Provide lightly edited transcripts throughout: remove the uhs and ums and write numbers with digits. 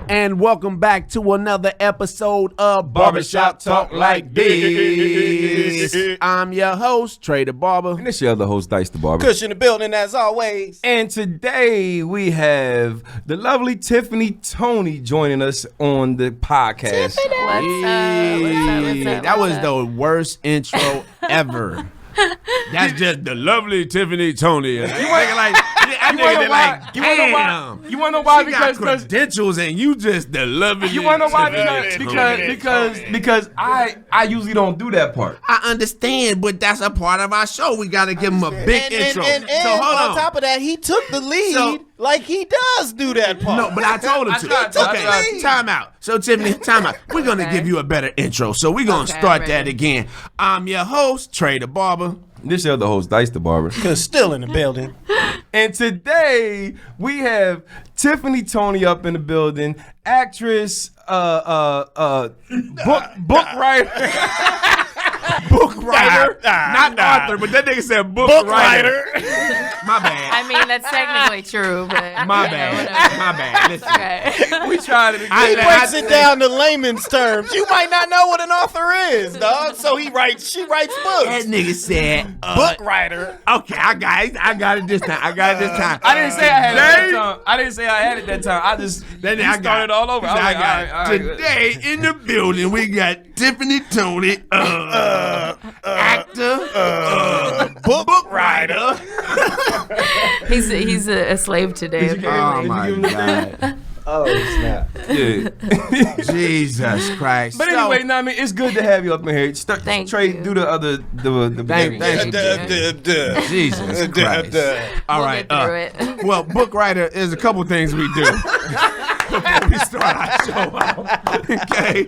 And welcome back to another episode of Barbershop Talk Like This. I'm your host, Trey the Barber. And it's your other host, Tyson the Barber. Kush in the building as always. And today we have the lovely Tiffany Toney joining us on the podcast. What's up? That was the worst intro ever. That's just the lovely Tiffany Toney. You want You want to know why? She got credentials and you just the lovely. You want to know why? Tiffany Because I usually don't do that part. I understand, but that's a part of our show. We got to give him a big intro. And so hold on top of that, he took the lead like he does do that part. No, but I told him to. Okay, time out. So Tiffany, time out. We're going to give you a better intro. So we're going to start that again. I'm your host, Trey the Barber. This is your other host, Dice the Barber. Kush still in the building. And today we have Tiffany Toney up in the building, actress, book writer. Book writer, not author, but that nigga said book writer. My bad. I mean, that's technically true, but My bad. Listen, okay. We tried it again. He breaks it down to layman's terms. You might not know what an author is, dog. So she writes books. that nigga said Book writer. Okay, I got it this time. I didn't say I had it that time. I didn't say I had it that time. I just started all over. I got it. Today in the building we got Tiffany Toney, actor, book writer. He's a slave today. Did you Oh apparently. my God. Oh, snap. Yeah. Jesus Christ. But anyway, I mean, it's good to have you up in here. Thank Trey, you. do the other, the Thank you. Jesus Christ. All We'll right. get through it. Well, book writer is a couple things we do before we start our show out. Okay.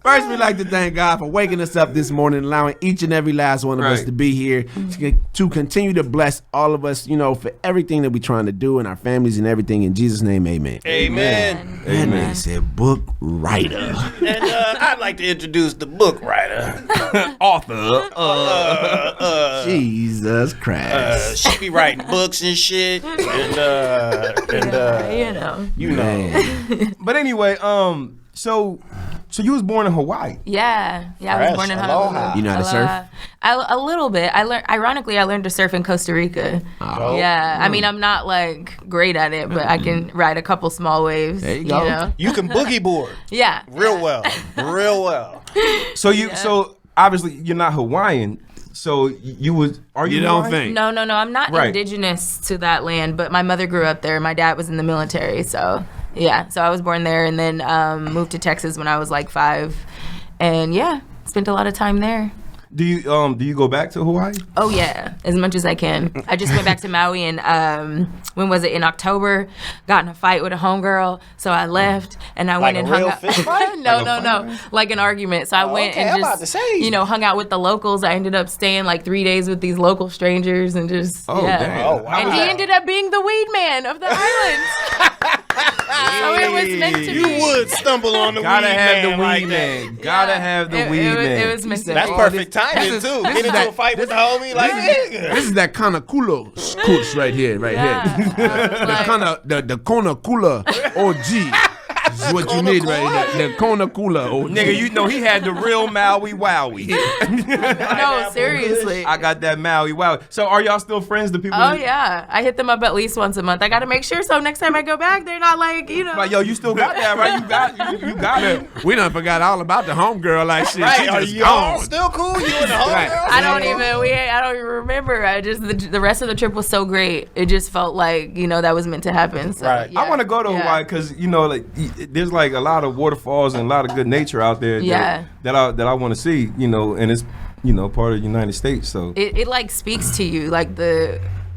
First, we'd like to thank God for waking us up this morning, allowing each and every last one of us to be here to continue to bless all of us, for everything that we're trying to do and our families and everything. In Jesus' name, amen. Amen. That man said book writer. And I'd like to introduce the book writer. author. Jesus Christ. She be writing books and shit. And Man. But anyway, so you was born in Hawaii. Yeah, I was born in Honolulu. You know how to surf? A little bit. I learned to surf in Costa Rica. Oh. Yeah, I mean, I'm not like great at it, but I can ride a couple small waves. There you go. you can boogie board Yeah. real well. So obviously you're not Hawaiian. So you don't Hawaiian? think? No, I'm not Right. indigenous to that land, but my mother grew up there. My dad was in the military, so yeah. So I was born there and then moved to Texas when I was like 5, and spent a lot of time there. Do you go back to Hawaii? Oh yeah, as much as I can. I just went back to Maui and when was it? In October. Got in a fight with a homegirl, so I left and I went and hung out. fist fight? No, like an argument. So I went and I'm just about to say. hung out with the locals. I ended up staying like 3 days with these local strangers and just Damn. Oh, wow. And he ended up being the weed man of the islands. So it was meant to be. You would stumble on the Gotta weed have the man weed like man. that. Gotta have the weed man. It was meant to be. That's perfect timing, too. Get into a fight with the homie like, nigga. This is that kind of cooler scoots right here. The Kona Kula OG is what you need right here. The Kona Kula OG. Nigga, you know he had the real Maui Wowie. No, seriously. I got that Maui Wowie. So are y'all still friends, the people? Oh yeah, I hit them up at least once a month. I got to make sure so next time I go back, they're not like Like, yo, you still got that, right? You got it. We done forgot all about the homegirl like shit. Right, She are just y'all gone. still cool? You and the homegirl? Right. I don't even remember. I just the rest of the trip was so great. It just felt like that was meant to happen. So, Right. yeah. I want to go to Hawaii because there's like a lot of waterfalls and a lot of good nature out there. That I want to see. And it's part of the United States. So It like speaks to you like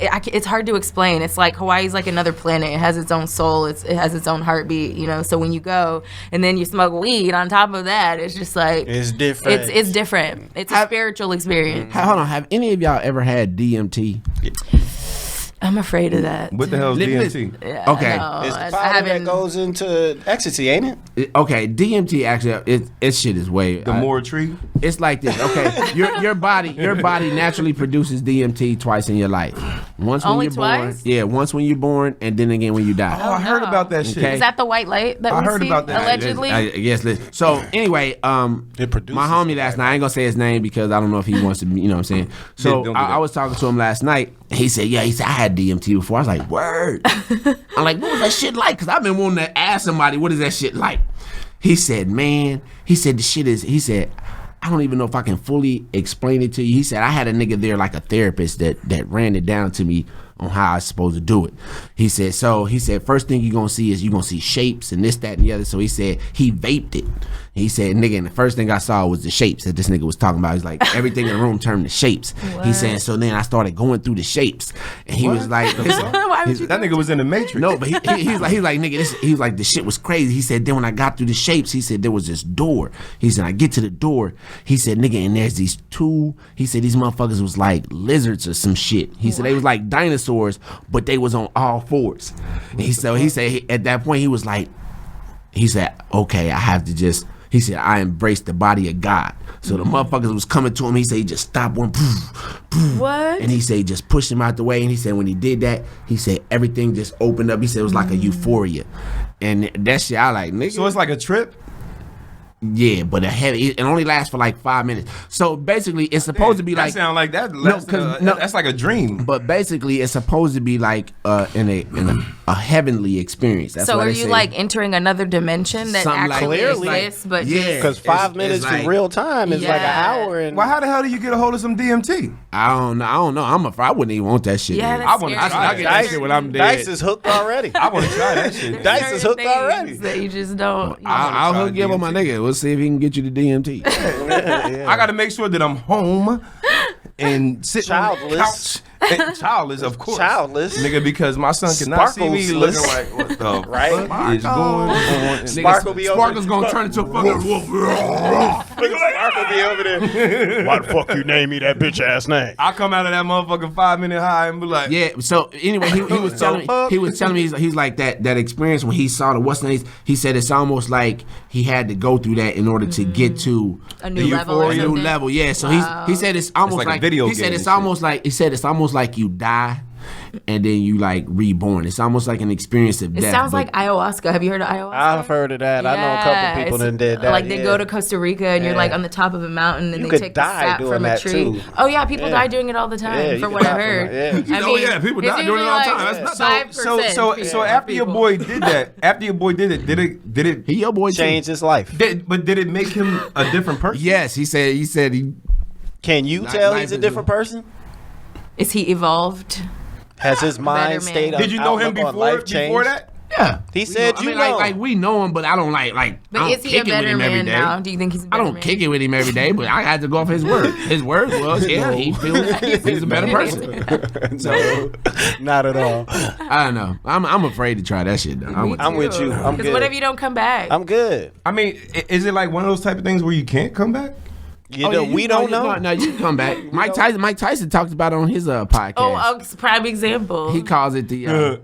it's hard to explain. It's like Hawaii's like another planet. It has its own soul. It has its own heartbeat. So when you go and then you smoke weed on top of that, it's just like It's different. It's different. It's a spiritual experience. Hold on. Have any of y'all ever had DMT? I'm afraid of that. what the hell is DMT? Yeah, Okay. no, It's the I powder that haven't. goes into ecstasy, ain't it? Okay, DMT actually, it shit is way. The more tree. It's like this. Okay, your body naturally produces DMT twice in your life. Once when you're born. Yeah, once when you're born, and then again when you die. Oh, I heard about that shit. Okay. Is that the white light that I we heard see? about that. Allegedly. Yes. So anyway, my homie last night. I ain't gonna say his name because I don't know if he wants to. You know what I'm saying? So I was talking to him last night. He said, I had DMT before. I was like, word. I'm like, what was that shit like? Because I've been wanting to ask somebody, what is that shit like? He said, man, the shit is, he said, I don't even know if I can fully explain it to you. He said, I had a nigga there like a therapist that ran it down to me on how I was supposed to do it. He said, first thing you're gonna see is you're gonna see shapes and this, that, and the other. So he said, he vaped it. He said, nigga, and the first thing I saw was the shapes that this nigga was talking about. He's like, everything in the room turned to shapes. What? He said, so then I started going through the shapes. And he was like, Why would you that nigga was in the Matrix. no, but he's like, nigga, he was like, the shit was crazy. He said, then when I got through the shapes, he said, there was this door. He said, I get to the door. He said, nigga, and there's these two, he said, these motherfuckers was like lizards or some shit. He said, they was like dinosaurs, but they was on all fours. And he said, at that point, he was like, he said, okay, I have to just, he said, I embraced the body of God. So the motherfuckers was coming to him. He said, he just stopped one. What? And he said, just pushed him out the way. And he said, when he did that, he said, everything just opened up. He said, it was like a euphoria. And that shit, I like, nigga. So it's like a trip? Yeah, but it only lasts for like 5 minutes. So basically, it's supposed to be like. That sound like that. That's like a dream. But basically, it's supposed to be like in a heavenly experience. That's so what are you like entering another dimension that Something actually like exists? But yeah, Because 5 minutes like, in real time is like an hour. And Well, how the hell do you get a hold of some DMT? I don't know. I wouldn't even want that shit. Yeah, man. that's I wanna scary. try I get that shit when I'm dead. Dice is hooked already. I want to try that shit. Dice is hooked Certain already. things that you just don't. I'll try hook you up with my DMT. nigga. We'll see if he can get you the DMT. I got to make sure that I'm home and sitting Childless. on the couch. And childless, of course. Childless. Nigga, because my son cannot see me looking Sparkleless. like, what the Right? fuck is going on? Sparkle be over Sparkle's there. gonna turn into a fucking wolf. Sparkle be over there. Why the fuck you name me that bitch ass name? I come out of that motherfucking 5 minute high and be like, Yeah. So anyway, he was telling me he's like that experience when he saw the what's name. He said it's almost like he had to go through that in order to get to A new level or a new something? level. Yeah. So Wow. he said it's almost like a video he said game it's and almost like it's almost like you die and then you like reborn. It's almost like an experience of It death. sounds but- like ayahuasca. Have you heard of ayahuasca? I've heard of that. I know a couple people that did that. Like they go to Costa Rica and you're like on the top of a mountain and You they could take the die sap doing from a that, tree. too. Oh yeah, people Yeah. die doing it all the time. Yeah, you from could what die I from heard. that, yeah. I Oh, yeah, people die doing it all the time. That's not- so after your boy did that, did it He your boy Change his life. but did it make him a different person? Yes, he said he Can you Life- tell life he's a is different person? Is he evolved? Has his mind man. stayed up? Did you know him before that? yeah. He said I you mean, know. like we know him, but I don't like I But don't is he a kick it with better him every man day. now? Do you think he's a I better don't man? kick it with him every day, but I had to go off his word. His word was, yeah, he feels he's a better person. So Not at all. I don't know. I'm afraid to try that shit though. I'm with you. I'm Because good. what if you don't come back? I'm good. I mean, is it like one of those type of things where you can't come back? You know, we don't know. No, you can come back. Mike Tyson talked about it on his podcast. oh, a prime example. He calls it the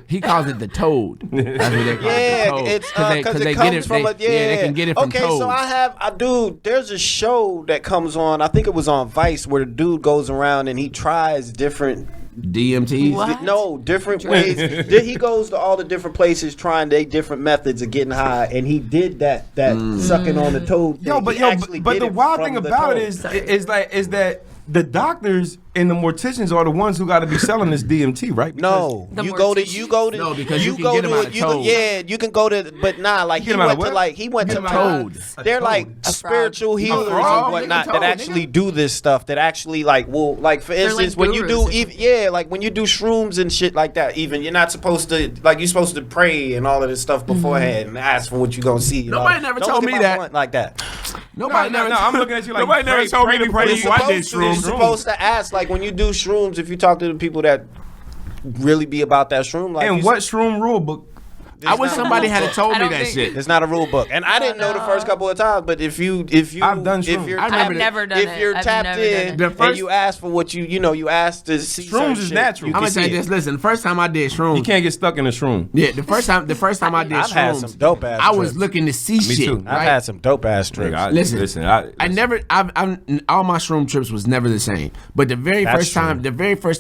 he calls it the toad. That's what they call Yeah, it, the toad. it's Because it comes from a they can get it from okay, toads. so I do. There's a show that comes on. I think it was on Vice where the dude goes around and he tries different. DMTs. What? No, different ways. He goes to all the different places trying their different methods of getting high, and he did that sucking on the toad. Yo, thing. but He yo, actually but did the it wild from thing the about toad. it is that the doctors and the morticians are the ones who got to be selling this DMT, right? No, The you go to No, because you can go get 'em to out of you go, toads. yeah, you can go to, but nah, like Get he 'em out went of to what? like he went Get to 'em out of toads. toads. They're like A spiritual frog. healers frog, and whatnot nigga, that toad, actually nigga. do this stuff. That actually like will like for instance like when you do gurus or yeah like when you do shrooms and shit like that. Even you're not supposed to like you're supposed to pray and all of this stuff beforehand and ask for what you gonna see. Nobody never Don't told look at me my that. blunt like that. Nobody No, never. I'm looking at you like Nobody never pray- told me pray to pray before before I did You're shrooms. supposed to ask like when you do shrooms if you talk to the people that really be about that shroom life. And you what shroom rule book? I wish somebody had told me that shit. It's not a rule book, and I didn't know the first couple of times. But if you, I've done shrooms. I've never done it. If you're tapped in and you ask for what you ask to see. Shrooms is natural. I'm gonna say this. Listen, the first time I did shrooms, you can't get stuck in a shroom. Yeah, the first time I did I've had some shrooms, dope ass. I was looking to see shit. too. Right? I've had some dope ass trips. Listen, all my shroom trips was never the same. But the very first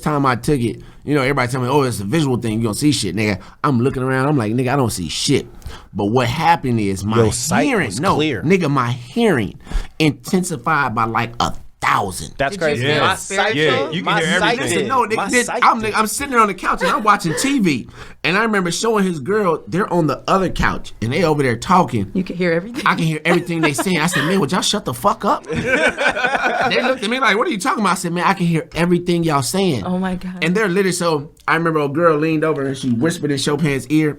time I took it, everybody tell me, oh, it's a visual thing. You gonna see shit, nigga. I'm looking around. I'm like, nigga, I don't see shit. But what happened is my hearing, clear. Nigga, my hearing intensified by like 1,000. That's crazy. Yeah. My sight, Yeah, you can hear everything. Listen, I'm sitting there on the couch and I'm watching TV, and I remember showing his girl. They're on the other couch and they over there talking. You can hear everything. I can hear everything they saying. I said, man, would y'all shut the fuck up? They looked at me like, what are you talking about? I said, man, I can hear everything y'all saying. Oh my God. And they're literally, so I remember a girl leaned over and she whispered in Chopin's ear.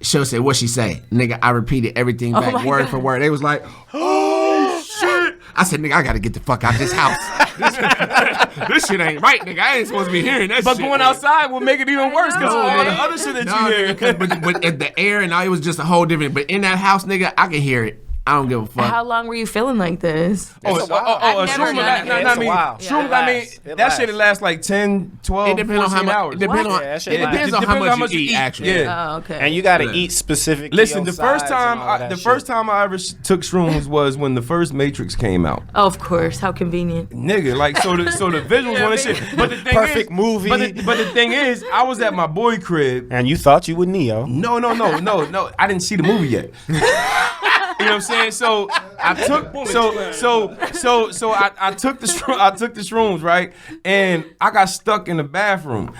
She'll say, what she say? Nigga, I repeated everything back word for word. They was like, oh shit. I said, nigga, I gotta get the fuck out of this house. This shit ain't right, nigga. I ain't supposed to be hearing that shit. But going outside will make it even worse because all the other shit that you hear. But at the air and all, it was just a whole different. But in that house, nigga, I can hear it. I don't give a fuck. How long were you feeling like this? A shroom, that shit lasts like 10, 12, 14 hours. It depends on how much you eat, actually. Yeah. Oh, okay. And you got to eat specifically. Listen, the first time I ever took shrooms was when the first Matrix came out. Oh, of course. How convenient. Nigga, like so the visuals on this shit. But the thing perfect movie. But the thing is, I was at my boy crib. And you thought you were Neo. No. I didn't see the movie yet. You know what I'm saying? So I took I took the shrooms, right? And I got stuck in the bathroom.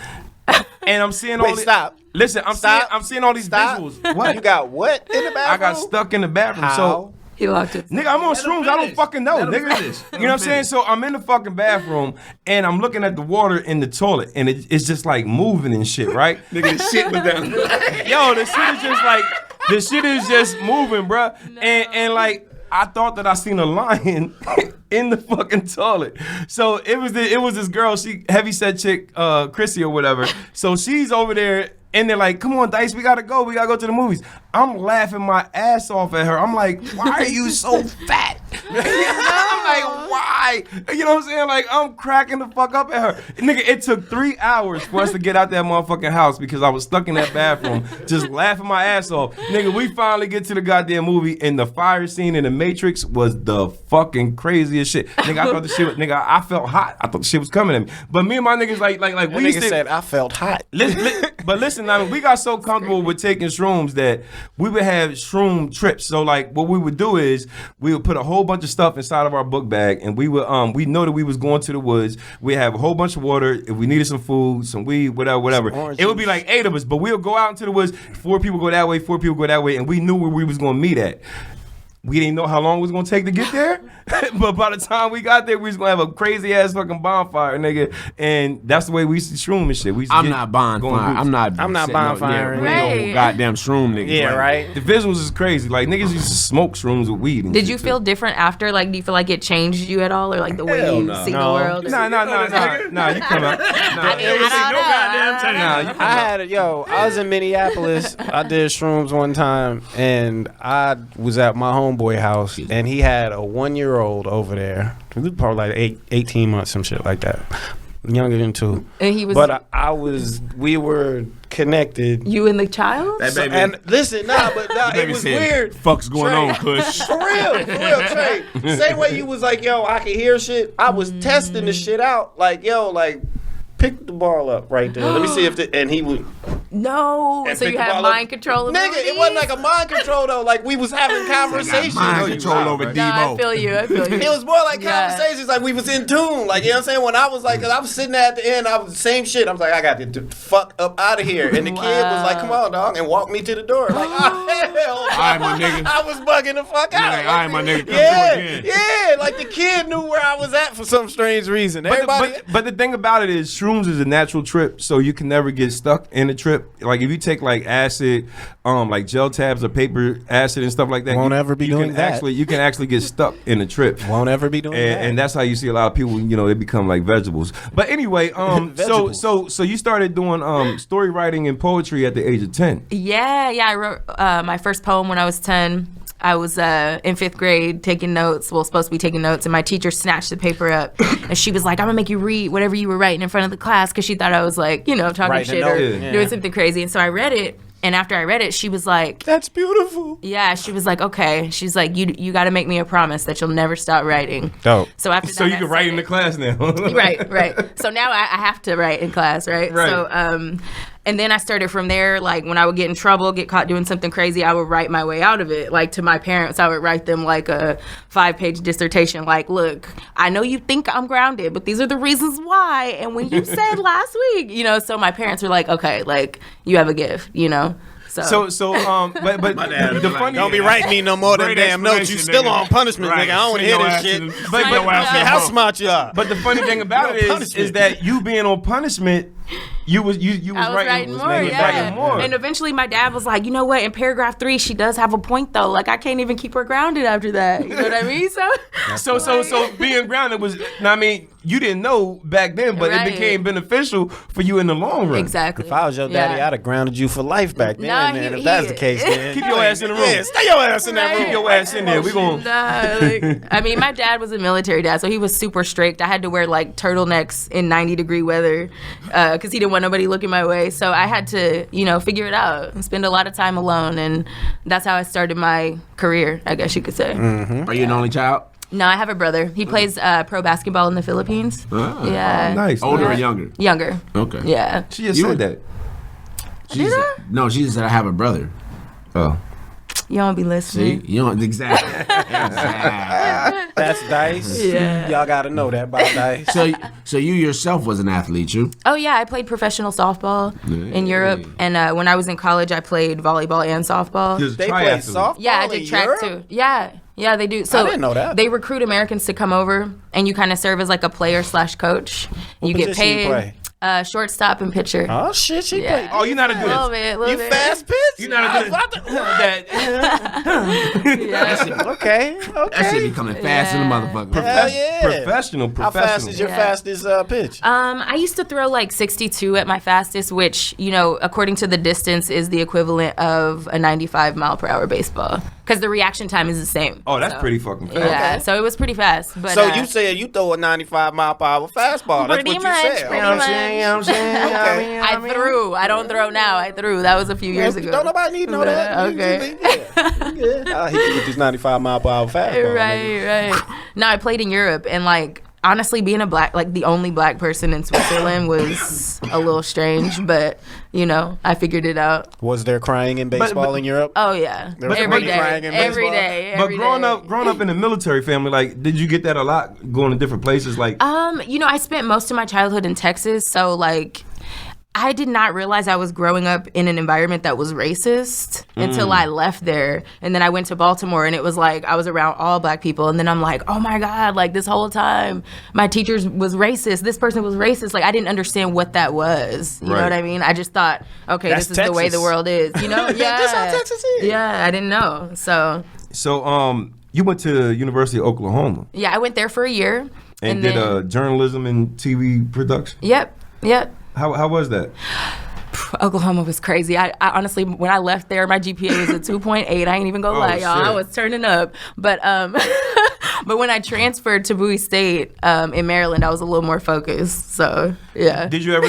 And I'm seeing all stop. Listen, I'm seeing all these visuals. What? You got what in the bathroom? I got stuck in the bathroom. How? So He locked it. nigga, I'm on shrooms. I don't fucking know, nigga. You know what I'm saying? So I'm in the fucking bathroom and I'm looking at the water in the toilet and it's just like moving and shit, right? Nigga, the shit was down. Yo, the shit is just like, the shit is just moving, bruh. No. And like, I thought that I seen a lion in the fucking toilet. So it was this girl, she heavyset chick, Chrissy or whatever. So she's over there and they're like, come on, Dice, we gotta go to the movies. I'm laughing my ass off at her. I'm like, why are you so fat? I'm like, why? You know what I'm saying? Like, I'm cracking the fuck up at her. Nigga, it took 3 hours for us to get out that motherfucking house because I was stuck in that bathroom just laughing my ass off. Nigga, we finally get to the goddamn movie and the fire scene in the Matrix was the fucking craziest shit. Nigga, I thought the shit was, nigga, I felt hot. I thought the shit was coming at me. But me and my niggas like we used to, said I felt hot. But listen, I mean, we got so comfortable with taking shrooms that we would have shroom trips. So like what we would do is we would put a whole bunch of stuff inside of our book bag and we would we know that we was going to the woods. We have a whole bunch of water. If we needed some food, some weed, whatever. It would be like 8 of us, but we'll go out into the woods. 4 people go that way, 4 people go that way, and we knew where we was gonna meet at. We didn't know how long it was gonna take to get there, but by the time we got there, we was gonna have a crazy ass fucking bonfire, nigga. And that's the way we used to shroom and shit. I'm not bonfire. I'm not bonfiring. No goddamn shroom niggas. Yeah, right. The visuals is crazy. Like niggas used to smoke shrooms with weed. And Did you feel different after? Like, do you feel like it changed you at all, or like the way you see the world? Nah. You come out. I was in Minneapolis. I did shrooms one time, and I was at my homeboy house, and he had a 1-year-old over there. He was probably like 18 months, some shit like that. Younger than 2. And he was. But we were connected. You and the child? And listen, it was weird. Fuck's going Trey, on, Kush? For real, Trey. Same way you was like, yo, I can hear shit. I was testing the shit out. Like, yo, like, pick the ball up right there. Let me see if and he would. No, so you have mind control. Nigga, it wasn't like a mind control though. Like we was having conversations. Mind control over Devo. No, I feel you. It was more like conversations. Like we was in tune. Like, you know what I'm saying? When I was like, cause I was sitting there at the end, I was the same shit. I was like, I got to get the fuck up out of here. And the kid was like, come on, dog, and walked me to the door. Like, oh, hell. All right, my nigga. I was bugging the fuck out. Like, all right, my nigga. Yeah. Like the kid knew where I was at for some strange reason. But the thing about it is, shrooms is a natural trip, so you can never get stuck in a trip. like if you take like acid, like gel tabs or paper acid and stuff like that, Won't ever be doing that. You can actually get stuck in a trip. Won't ever be doing that. And that's how you see a lot of people, they become like vegetables. But anyway, so you started doing story writing and poetry at the age of 10. Yeah. I wrote my first poem when I was 10. I was in 5th grade taking notes, supposed to be taking notes, and my teacher snatched the paper up, and she was like, I'm gonna make you read whatever you were writing in front of the class, because she thought I was like, talking Writing shit a or note. doing something crazy. And so I read it, and after I read it, she was like, That's beautiful. yeah, she was like, okay. She's like, you got to make me a promise that you'll never stop writing. Dope. So after So that, you can write in the class now. right. So now I have to write in class, right? So, and then I started from there. Like when I would get in trouble, get caught doing something crazy, I would write my way out of it. Like to my parents, I would write them like a 5-page dissertation. Like, look, I know you think I'm grounded, but these are the reasons why. And when you said last week, so my parents were like, okay, like you have a gift, So but the funny, Don't be writing me no more than Great damn notes. You explanation, still nigga. on punishment, Right. nigga. I don't want to Send hear your this ass shit. to- But- send your ass to the How home. smart you are. But the funny thing about it is that you being on punishment, you was I was writing more, writing yeah. more. And eventually my dad was like, you know what? In paragraph 3, she does have a point though. Like I can't even keep her grounded after that. You know what I mean? So being grounded was, you didn't know back then, but Right. it became beneficial for you in the long run. Exactly. If I was your daddy, I'd have grounded you for life back then, Nah, man. he- If that's he- the case, man. Keep your ass in the room. Yeah, stay your ass in that Right. room. Keep your ass in there. We gonna. My dad was a military dad, so he was super strict. I had to wear like turtlenecks in 90-degree weather because he didn't want nobody looking my way. So I had to, figure it out and spend a lot of time alone. And that's how I started my career, I guess you could say. Are you an only child? No, I have a brother. He plays pro basketball in the Philippines. Yeah. Nice. Older or nice. younger? Younger. Okay. Yeah. She just You said would- that. No, she just said I have a brother. Oh. You don't be See, listening. you don't exactly. Exactly. That's Dice. Yeah. Y'all got to know that about Dice. So you yourself was an athlete, you? Oh yeah, I played professional softball in Europe, and when I was in college, I played volleyball and softball. Just They play triathlete. softball Yeah, I did in track Europe? too. Yeah, they do. So didn't know that. They recruit Americans to come over, and you kind of serve as like a player/coach. You get position you paid. play? Shortstop and pitcher. Oh, shit, she Yeah. played. Oh, you know how to do A little this. bit, a little You bit. fast pitch? You know how to do that. Okay. That shit be coming fast in the motherfucker. Hell yeah. Professional. How fast is your Yeah. fastest pitch? I used to throw like 62 at my fastest, which, according to the distance, is the equivalent of a 95-mile-per-hour baseball. Because the reaction time is the same. Oh, that's So, pretty fucking fast. Yeah, so it was pretty fast. But So you said you throw a 95-mile-per-hour fastball. That's Pretty what you much, said. pretty You know what I'm much. saying? You know what I'm saying? Okay. I threw. I don't throw now. I threw. That was a few years ago. Don't nobody need to know that. Okay. I hit you with this 95-mile-per-hour fastball. nigga. Right. No, I played in Europe, and like honestly, being the only black person in Switzerland was a little strange, but I figured it out. Was there crying in baseball in Europe? Oh yeah, There was every somebody day, crying in every baseball? day. But every growing day. up in a military family, like, did you get that a lot? Going to different places, like. I spent most of my childhood in Texas, so like I did not realize I was growing up in an environment that was racist until I left there. And then I went to Baltimore, and it was like I was around all black people. And then I'm like, oh my God, like this whole time my teacher was racist. This person was racist. Like I didn't understand what that was. You know what I mean? I just thought, okay, That's this is the way the Texas. world is. Yeah. That's how Texas is. Yeah, I didn't know. So You went to University of Oklahoma yeah, I went there for a year. and did then, journalism and TV production. Yep. How was that? Oklahoma was crazy. I honestly, when I left there, my GPA was a 2.8. I ain't even gonna lie, y'all. shit. I was turning up. But but when I transferred to Bowie State in Maryland, I was a little more focused. So yeah. Did you ever?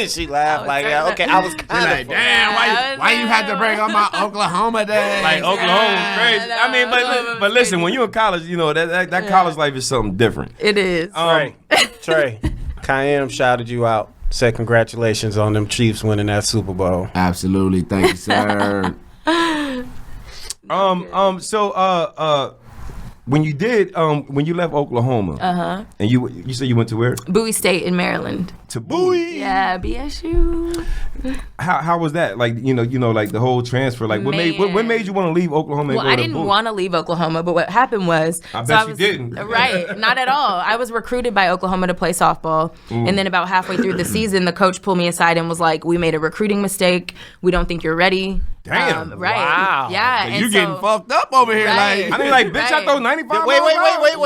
She laughed like, yeah, okay, I was kind of. Damn, why you had to bring up my Oklahoma day? Like Oklahoma was crazy. no, I mean, Oklahoma but was listen, crazy. when you're in college, that college life is something different. It is. Trey, Kayam shouted you out. Said congratulations on them Chiefs winning that Super Bowl. Absolutely, thank you, sir. when you did, when you left Oklahoma, and you said you went to where? Bowie State in Maryland. To Bowie. Yeah, BSU. How was that? Like like the whole transfer. Like what made you want to leave Oklahoma? Well, I didn't want to leave Oklahoma, but what happened was I bet you didn't. Right, not at all. I was recruited by Oklahoma to play softball, and then about halfway through the season, the coach pulled me aside and was like, "We made a recruiting mistake. We don't think you're ready." Damn. Right. Wow. Yeah. You getting fucked up over here, Right. like. I mean, like, bitch, I throw 95.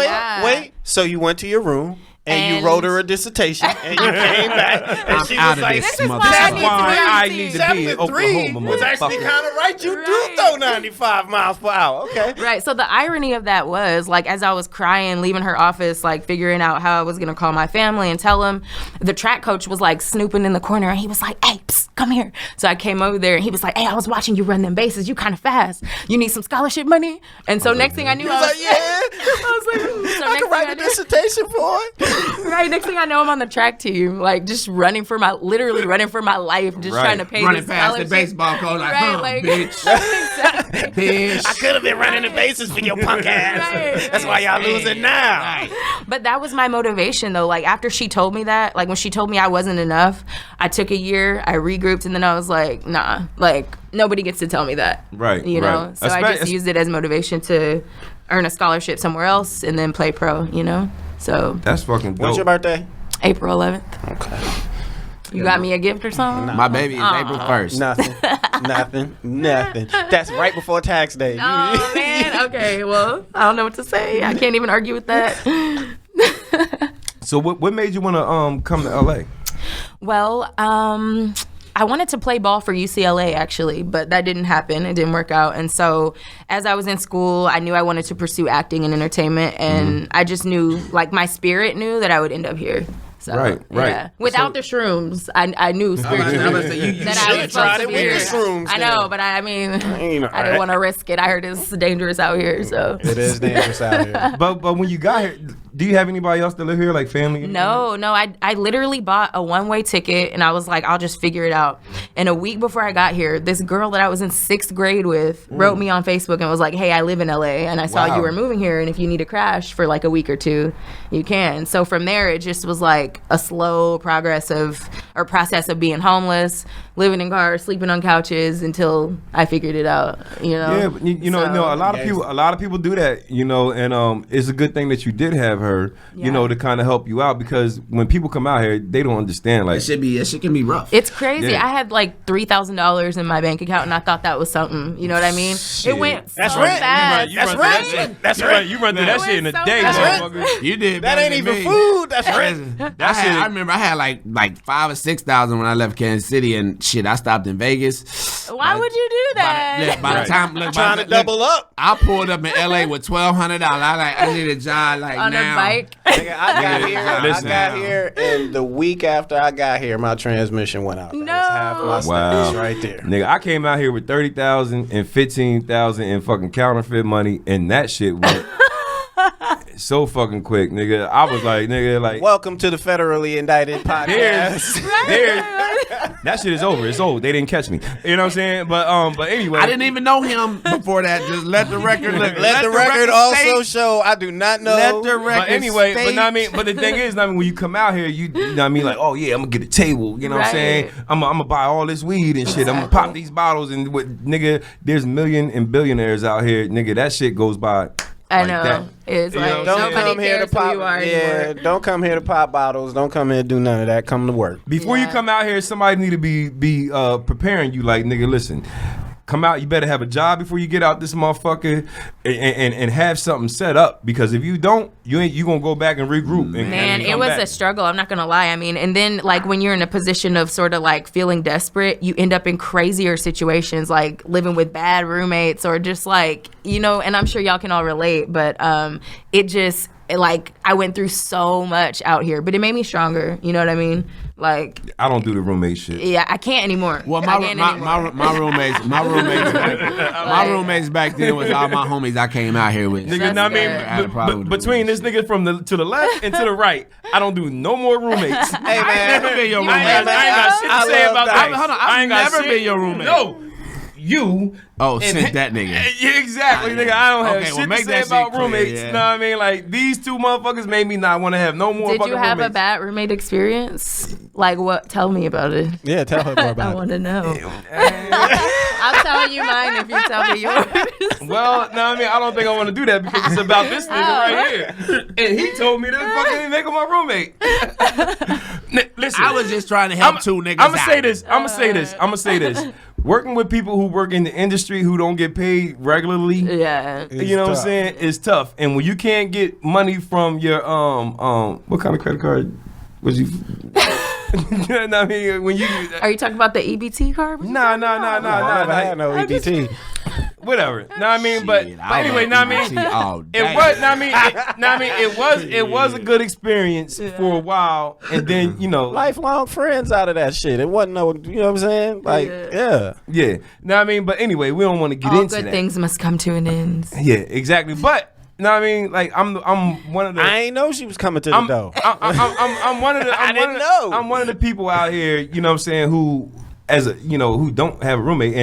Yeah. Wait. So you went to your room and you And- wrote her a dissertation and you came back and she out was of like, this This is why That's I why I need need to to be in 73 Oklahoma, was actually motherfucker. kind of right. You do Right. throw 95 miles per hour. Okay. Right. So the irony of that was, like, as I was crying, leaving her office, like, figuring out how I was going to call my family and tell them, the track coach was, like, snooping in the corner. And he was like, "Hey, psst, come here." So I came over there and he was like, "Hey, I was watching you run them bases. You kind of fast. You need some scholarship money?" And so next thing I knew, I was like, yeah. I was like, so I next could write a thing I knew- dissertation for it. Right, next thing I know, I'm on the track team, like just literally running for my life, just Right. trying to pay Running this past the scholarship. baseball coach like, Right, huh, like, bitch. exactly. Bitch. I could have been running the bases for your punk ass. Right, That's why y'all losing now. Right. But that was my motivation, though. Like, after she told me that, like, when she told me I wasn't enough, I took a year, I regrouped, and then I was like, nah, like, nobody gets to tell me that. Right, You know? right. So I just used it as motivation to earn a scholarship somewhere else and then play pro, you know? So, That's fucking dope. When's your birthday? April 11th. Okay. You got me a gift or something? My baby is April 1st. Nothing. That's right before tax day. Oh, man. Okay, well, I don't know what to say. I can't even argue with that. So what made you want to come to LA? Well, I wanted to play ball for UCLA, actually, but that didn't happen. It didn't work out. And so as I was in school, I knew I wanted to pursue acting and entertainment. And I just knew, like, my spirit knew that I would end up here. So, Right. Yeah. Without the shrooms, I knew spiritually I was about to say, you that should I have was tried supposed to it be with here. the shrooms I know, but I mean, I didn't want to risk it. I heard it's dangerous out here, so. It is dangerous out here. But when you got here, do you have anybody else that live here, like family? No, I literally bought a one-way ticket and I was like, I'll just figure it out. And a week before I got here, this girl that I was in 6th grade with wrote me on Facebook and was like, "Hey, I live in LA and I saw Wow. you were moving here, and if you need a crash for like a week or two, you can." So from there, it just was like a slow process of being homeless, living in cars, sleeping on couches until I figured it out, you know? Yeah, but you know, So- a lot of people do that, you know, and it's a good thing that you did have her, you know, to kind of help you out, because when people come out here, they don't understand, like, That shit can be rough. It's crazy. Yeah. I had like $3,000 in my bank account, and I thought that was something. You know what I mean? It went That's so rent. fast. That's rent. That's rent. You run through that It shit in a went so day, fast. motherfucker. You did That better ain't than even me. food. That's rent. I remember I had like 5,000 or 6,000 when I left Kansas City, and shit, I stopped in Vegas. Why would you do that? By the time Trying to double up. I pulled up in LA with $1,200. I need a job like On now. a bike. Nigga, Listen. I got here, and the week after I got here, my transmission went out. That was No. half my Wow. sentence right there. Nigga, I came out here with 30,000 and 15,000 in fucking counterfeit money, and that shit went so fucking quick, nigga. I was like, nigga, like, Welcome to the federally indicted podcast. that shit is over. It's old. They didn't catch me. You know what I'm saying? But anyway, I didn't even know him before that. Just let the record look. Let the record also state. show I do not know. Let the record But anyway, state. but know what I mean, but the thing is, know what I mean, when you come out here, you know what I mean, like, oh yeah, I'm gonna get a table, you know what I'm saying? Right. I'm gonna buy all this weed and shit. I'm gonna pop these bottles and nigga, there's million and billionaires out here, nigga. That shit goes by. I like know. that. It's You know like what I'm Don't saying? nobody come here to cares who pop. you are Yeah, anymore. don't come here to pop bottles. Don't come here to do none of that. Come to work. Before you Yeah. come out here, somebody need to be preparing you. Like, nigga, listen. Come out, you better have a job before you get out this motherfucker, and have something set up, because if you don't, you gonna go back and regroup. And Man, come it was back. a struggle. I'm not gonna lie. I mean, and then like when you're in a position of sort of like feeling desperate, you end up in crazier situations, like living with bad roommates or just like, you know. And I'm sure y'all can all relate, but like I went through so much out here, but it made me stronger. You know what I mean? Like, I don't do the roommate shit. yeah, I can't anymore. Well, I can't anymore. my roommates back then was all my homies I came out here with. Nigga, know what I mean, I had a problem with between this nigga to the left and to the right, I don't do no more roommates. Hey I ain't never been your roommate. I ain't got shit to say about that. Hold on, I've never been your roommate. No. you. Sent that nigga. Yeah, exactly, nigga. I don't have shit make to say that about shit roommates. clear, yeah. You know what I mean? Like, these two motherfuckers made me not want to have no more Did fucking you have roommates. a bad roommate experience? Like what? Tell me about it. Yeah, tell her more I about it. want to know. I'll tell you mine if you tell me yours. Well, no, I mean, I don't think I want to do that because it's about this nigga right here. And he told me to fucking make him my roommate. Listen. I was just trying to help two niggas I'm gonna out. say this. Working with people who work in the industry who don't get paid regularly, Yeah. you know what I'm saying, is tough. And when you can't get money from your what kind of credit card was you? You know what I mean? When you Are you talking about the EBT card? Nah. I never had no EBT. Whatever. Know what I mean? But anyway, know what I mean? It was, it was a good experience for a while, and then Lifelong friends out of that shit. It wasn't no, you know what I'm saying? Like, yeah. Know what I mean? But anyway, we don't want to get All into good that. things must come to an end. Yeah, exactly. But know what I mean? Like I'm one of the. I ain't know she was coming to the door. I'm one of the. I didn't know. I'm one of the people out here. You know what I'm saying? Who who don't have a roommate,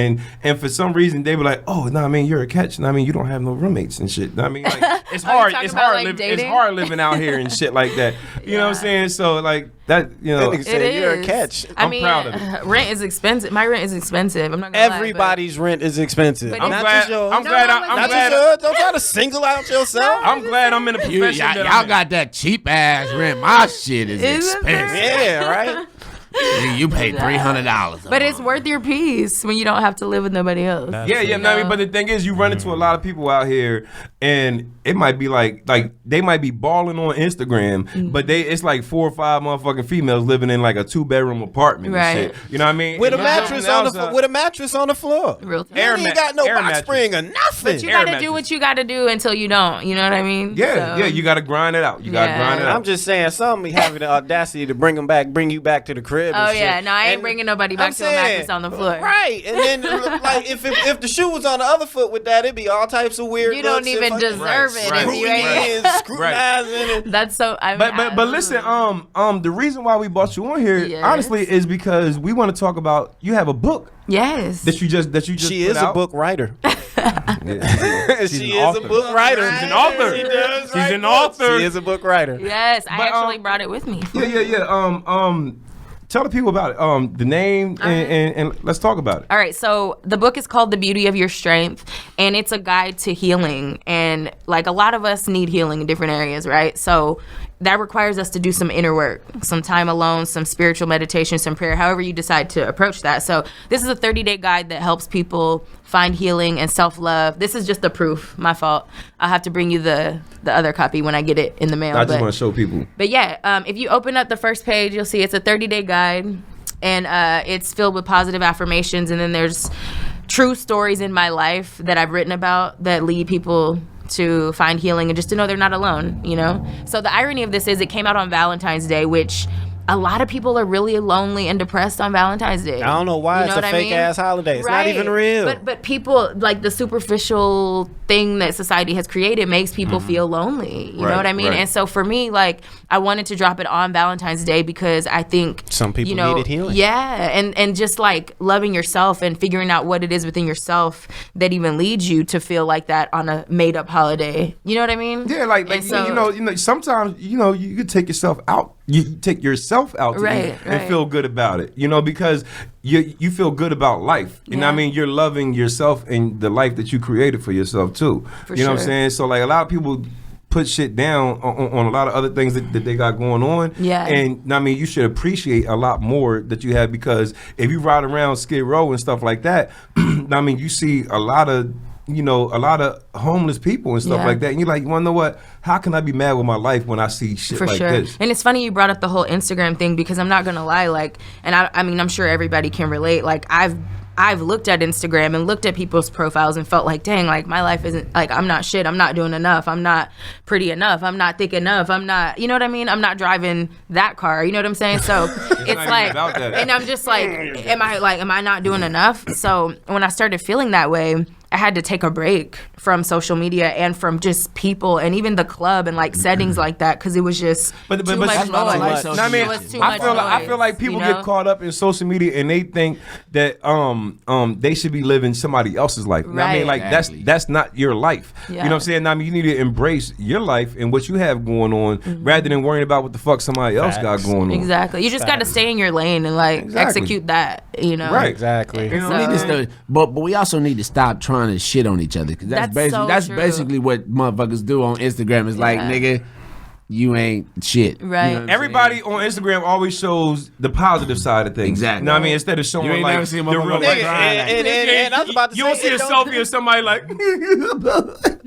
and for some reason they were like, oh, no, I mean, you're a catch. No, I mean, you don't have no roommates and shit. No, I mean, like, it's hard. It's hard. It's hard living out here and shit like that. You know what I'm saying? So like that. It Said, you're a catch. I mean, proud of it. Rent is expensive. My rent is expensive. I'm not gonna Everybody's rent is expensive. But I'm Not glad. yours. I'm glad. I'm Not glad. just yours. Don't try to single out yourself. I'm glad I'm in a profession that I'm Y'all in. got that cheap ass rent. My shit is expensive. Yeah, right? You pay $300. But it's worth your peace when you don't have to live with nobody else. Yeah, know what I mean? But the thing is, you run into a lot of people out here, and it might be like they might be balling on Instagram, but it's like 4 or 5 motherfucking females living in like a 2-bedroom apartment Right. and shit. You know what I mean? With a And mattress on the floor. Real time. You ain't got no air box mattress. spring or nothing. But you Air gotta mattress. do what you gotta do until you don't. You know what I mean? Yeah, So- you gotta grind it out. You gotta Yeah. grind it out. I'm just saying, some be having the audacity to bring you back to the crib. Oh and yeah, shit. no, I ain't And bringing nobody back I'm to a saying, mattress on the floor. Right, and then like if the shoe was on the other foot with that, it'd be all types of weird. You don't looks and even fucking deserve it Right. if you ain't. Scrutinizing and That's so. I mean, But listen, the reason why we brought you on here, Yes. honestly, is because we want to talk about. You have a book Yes. that you just she put is out. a book writer. She's She an is author. a book writer. She's an author. She does She's write an books. author. She is a book writer. Yes, I But, actually brought it with me. Yeah. Tell the people about it. The name and let's talk about it. All right, so the book is called The Beauty of Your Strength, and it's a guide to healing. And like a lot of us need healing in different areas, right? So that requires us to do some inner work, some time alone, some spiritual meditation, some prayer, however you decide to approach that. So this is a 30-day guide that helps people find healing and self-love. This is just the proof. My fault. I'll have to bring you the other copy when I get it in the mail. I just want to show people. But yeah, if you open up the first page, you'll see it's a 30-day guide, and it's filled with positive affirmations. And then there's true stories in my life that I've written about that lead people to find healing and just to know they're not alone, you know? So the irony of this is it came out on Valentine's Day, which a lot of people are really lonely and depressed on Valentine's Day. I don't know why You it's know a what I fake mean? ass holiday. It's not even real. But people, like the superficial thing that society has created makes people feel lonely. You know what I mean? Right. And so for me, like, I wanted to drop it on Valentine's Day because I think Some people needed healing. Yeah, and just like loving yourself and figuring out what it is within yourself that even leads you to feel like that on a made up holiday. You know what I mean? Yeah, like And so- you know, sometimes you could take yourself out. You take yourself out to Right, eat and right. feel good about it. You know, because you feel good about life. You know what I Yeah. mean? You're loving yourself and the life that you created for yourself too. For you know what I'm sure. saying? So like a lot of people put shit down on a lot of other things that they got going on. Yeah. And I mean, you should appreciate a lot more that you have, because if you ride around Skid Row and stuff like that, I mean, you see a lot of homeless people and stuff Yeah. like that. And you're like, you want to know what? How can I be mad with my life when I see shit For like sure. this? And it's funny you brought up the whole Instagram thing, because I'm not gonna lie, like, and I mean, I'm sure everybody can relate. Like, I've looked at Instagram and looked at people's profiles and felt like, dang, like my life isn't, like, I'm not shit. I'm not doing enough. I'm not pretty enough. I'm not thick enough. I'm not, you know what I mean? I'm not driving that car. You know what I'm saying? So it's not like, even about that. and I'm just like, am I not doing enough? So when I started feeling that way, I had to take a break from social media and from just people and even the club and like settings like that because it was just too much that's why I don't like noise. social I mean, It was too much I feel like noise, people you know? get caught up in social media and they think that they should be living somebody else's life. I mean, Right. like Exactly. that's not your life. Yeah. You know what I'm saying? I mean, you need to embrace your life and what you have going on rather than worrying about what the fuck somebody else got Facts. going on. Exactly. You just got to stay in your lane and like Exactly. execute that, you know? Right. Exactly. You know We what need I'm to saying? start- but we also need to stop trying to shit on each other because That's so true. basically what motherfuckers do on Instagram. It's like, Yeah. nigga, you ain't shit. Right. You know what I'm Everybody saying? on Instagram always shows the positive side of things. Exactly. You know what I mean? Instead of showing You ain't like never seen a the motherfucker real like life. that. And I was about to You say, don't see a it selfie of somebody like,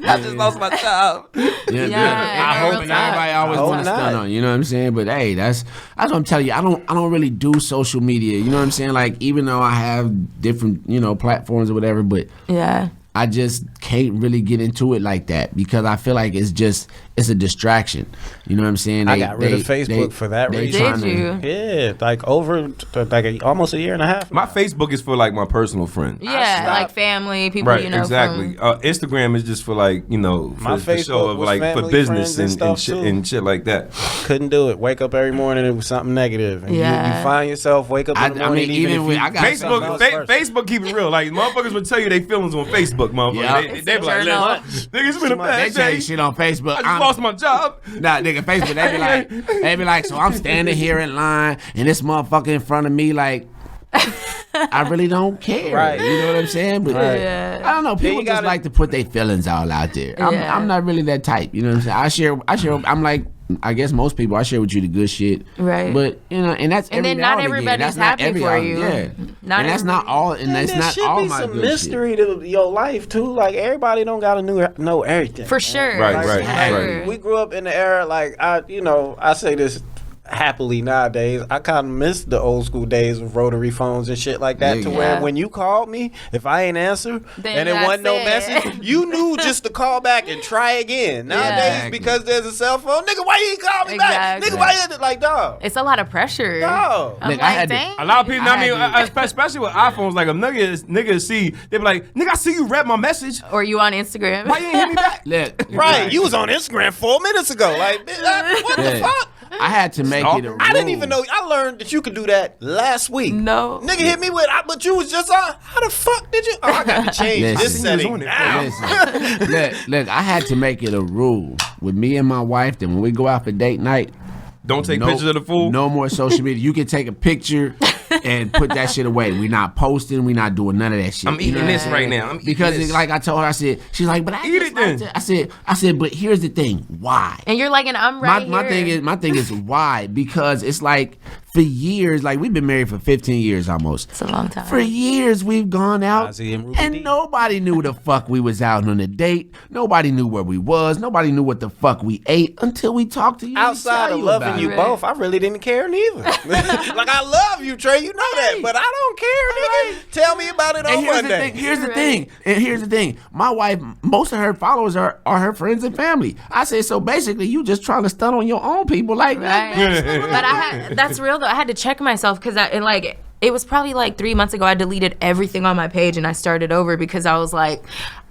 I just lost my child. Yeah, I hope real not. Everybody talk. always Hope want to not. stun on you know what I'm saying? But hey, that's what I'm telling you. I don't really do social media. You know what I'm saying? Like even though I have different platforms or whatever, but Yeah. I just can't really get into it like that because I feel like it's a distraction. You know what I'm saying? I got rid of Facebook for that reason. Did you? Yeah, like almost a year and a half. My now. Facebook is for like my personal friends. Yeah, stopped. like family, people Right, you know. exactly. From, Instagram is just for like for My the show Facebook of was like for family, business friends, and stuff, shit too. and shit like that. Couldn't do it. Wake up every morning, it was something negative. And Yeah. you find yourself wake up in the morning. even when if I you- got Facebook, Facebook keep it real. Like motherfuckers would tell you their feelings on Facebook, motherfucker. Yeah. They be like, Journal. nigga, it's been a They bad tell day. you shit on Facebook. I just lost my job. Nah, nigga, Facebook, they be like, so I'm standing here in line and this motherfucker in front of me, like, I really don't care. Right. You know what I'm saying? But Yeah. I don't know. People you just gotta- like to put their feelings all out there. Yeah. I'm not really that type. You know what I'm saying? I share. I'm like, I guess most people. I share with you the good shit. Right. But and that's And every then now not and again. everybody's That's not happy every for hour. you. Yeah. Not and that's not all. And that's there not should all be my some good mystery to your life too. Like everybody don't gotta know everything. For sure. Right, Like, right, like, right. We grew up in the era like I say this happily nowadays. I kind of miss the old school days of rotary phones and shit like that. To Yeah. where when you called me, if I ain't answer Then and it that's wasn't no it. message, you knew just to call back and try again. Nowadays, Exactly. because there's a cell phone, nigga, why you ain't call me back? Exactly. Nigga, why you like dog? It's a lot of pressure. Dog. I'm Nigga, I like, had to- dang. A lot of people, I especially with iPhones, like a nigga see, they be like, nigga, I see you read my message. Or you on Instagram. Why you ain't hit me back? Look, Right, you was on Instagram 4 minutes ago. Like, bitch, what the Yeah. fuck? I had to make it a rule. I didn't even know. I learned that you could do that last week. No. Nigga hit me with, but you was just on. How the fuck did you? Oh, I got to change Listen. this setting on it. now. Listen, look, I had to make it a rule with me and my wife that when we go out for date night, Don't take pictures of the fool. No more social media. You can take a picture and put that shit away. We're not posting. We're not doing none of that shit. I'm You know eating what this saying? right now. I'm eating because this. like I told her, I said, she's like, but I Eat just it then. like to-" I said, but here's the thing, why? And you're like, and I'm right My here. thing is why? Because it's like for years, like we've been married for 15 years almost. It's a long time. For years we've gone out Ozzy and Ruby and D. nobody knew the fuck we was out on a date. Nobody knew where we was. Nobody knew what the fuck we ate until we talked to you. and Outside tell of loving about you it. Right. both, I really didn't care neither. Like I love you, Trey. You know that, but I don't care, nigga. Tell me about it And on here's Monday. the thing. Here's the Right. thing. And here's the thing. My wife, most of her followers are her friends and family. I said, so basically, you just trying to stun on your own people, like, Right. But that's real though. I had to check myself because it was probably like 3 months ago. I deleted everything on my page and I started over because I was like,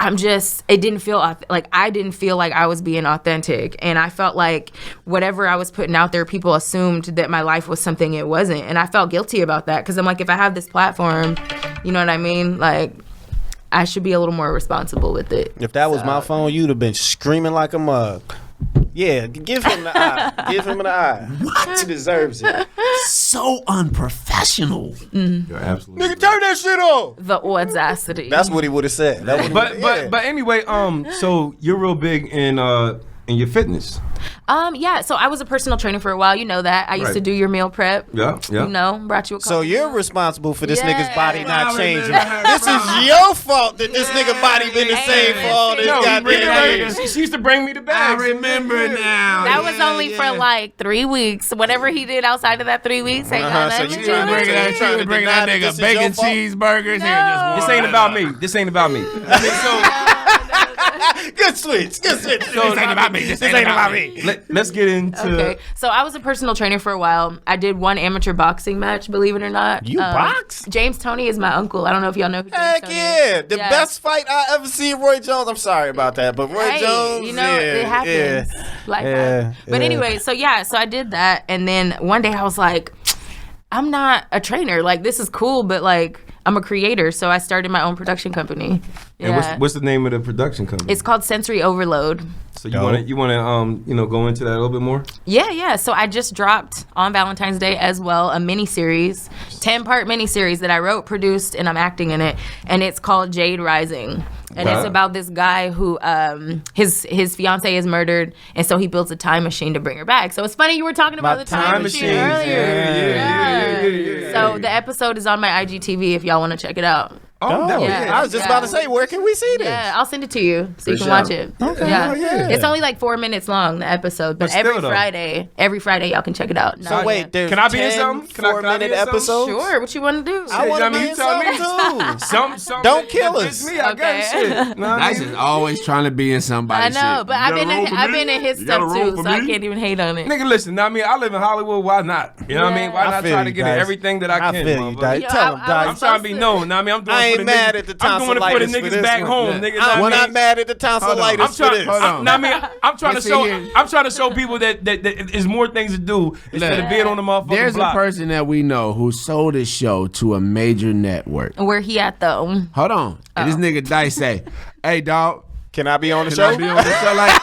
it didn't feel like I didn't feel like I was being authentic. And I felt like whatever I was putting out there, people assumed that my life was something it wasn't. And I felt guilty about that because I'm like, if I have this platform, you know what I mean? Like, I should be a little more responsible with it. If that was my phone, you'd have been screaming like a mug. Yeah, give him the eye. Give him the eye. What? He deserves it. so unprofessional. You're absolutely Nigga, turn that shit off. The audacity. That's what he would have said. That would've- yeah. But anyway, so you're real big in your fitness. Yeah, so I was a personal trainer for a while. You know that. I used Right. to do your meal prep. Yeah, yeah. You know, brought you a So couple. you're responsible for this Yeah. nigga's body not I changing. remember her. This is your fault that this nigga body been the same for all this No, goddamn years. she used to bring me the bags. I remember now. That was only for like 3 weeks. Whatever he did outside of that 3 weeks, ain't got So nothing you to trying do to with bring it. that- trying to bring deny that that this nigga is your bacon fault? cheeseburgers here. No. This ain't about me. This ain't about me. I mean, so Good switch. This ain't about me. This ain't about me. Let's get into. Okay, so I was a personal trainer for a while. I did one amateur boxing match, believe it or not. You box? James Toney is my uncle. I don't know if y'all know who James Heck Toney yeah. is. The best fight I ever seen Roy Jones. I'm sorry about that, but Roy Jones, you know, it happens. Life happens. But anyway, so I did that. And then one day I was like, I'm not a trainer. Like, this is cool, but like, I'm a creator. So I started my own production company. And what's the name of the production company? It's called Sensory Overload. So you want to go into that a little bit more? Yeah. So I just dropped on Valentine's Day as well a mini-series, 10-part mini-series that I wrote, produced, and I'm acting in it. And it's called Jade Rising. And it's about this guy who his fiance is murdered, and so he builds a time machine to bring her back. So it's funny you were talking about the time machine earlier. Yeah. So the episode is on my IGTV if y'all want to check it out. Oh, I was just about to say, where can we see this? Yeah, I'll send it to you so you can watch it. Okay. Yeah. It's only like 4 minutes long, the episode, but every Friday y'all can check it out. So wait, there's can I be in something? Can I be in episodes? Sure, what you want to do? I want to be in something too. Something Don't kill us. Me, I got shit. Dice is always trying to be in somebody's shit. I know, but I've been in his stuff too, so I can't even hate on it. Nigga, listen, I live in Hollywood, why not? You know what I mean? Why not try to get everything that I can? I feel you, Dice. Tell him, Dice. I'm trying to be known. I'm doing I ain't mad at the tonsillitis. I'm doing it for the niggas back home, nigga. I'm not mad at the tonsillitis for this. I'm trying to show people that there's more things to do instead of being on the motherfucking There's block. a person that we know who sold his show to a major network. Where he at though? Hold on. And this nigga Dice say, "Hey, dog, Can I be on the can show? I be on the show?" Like,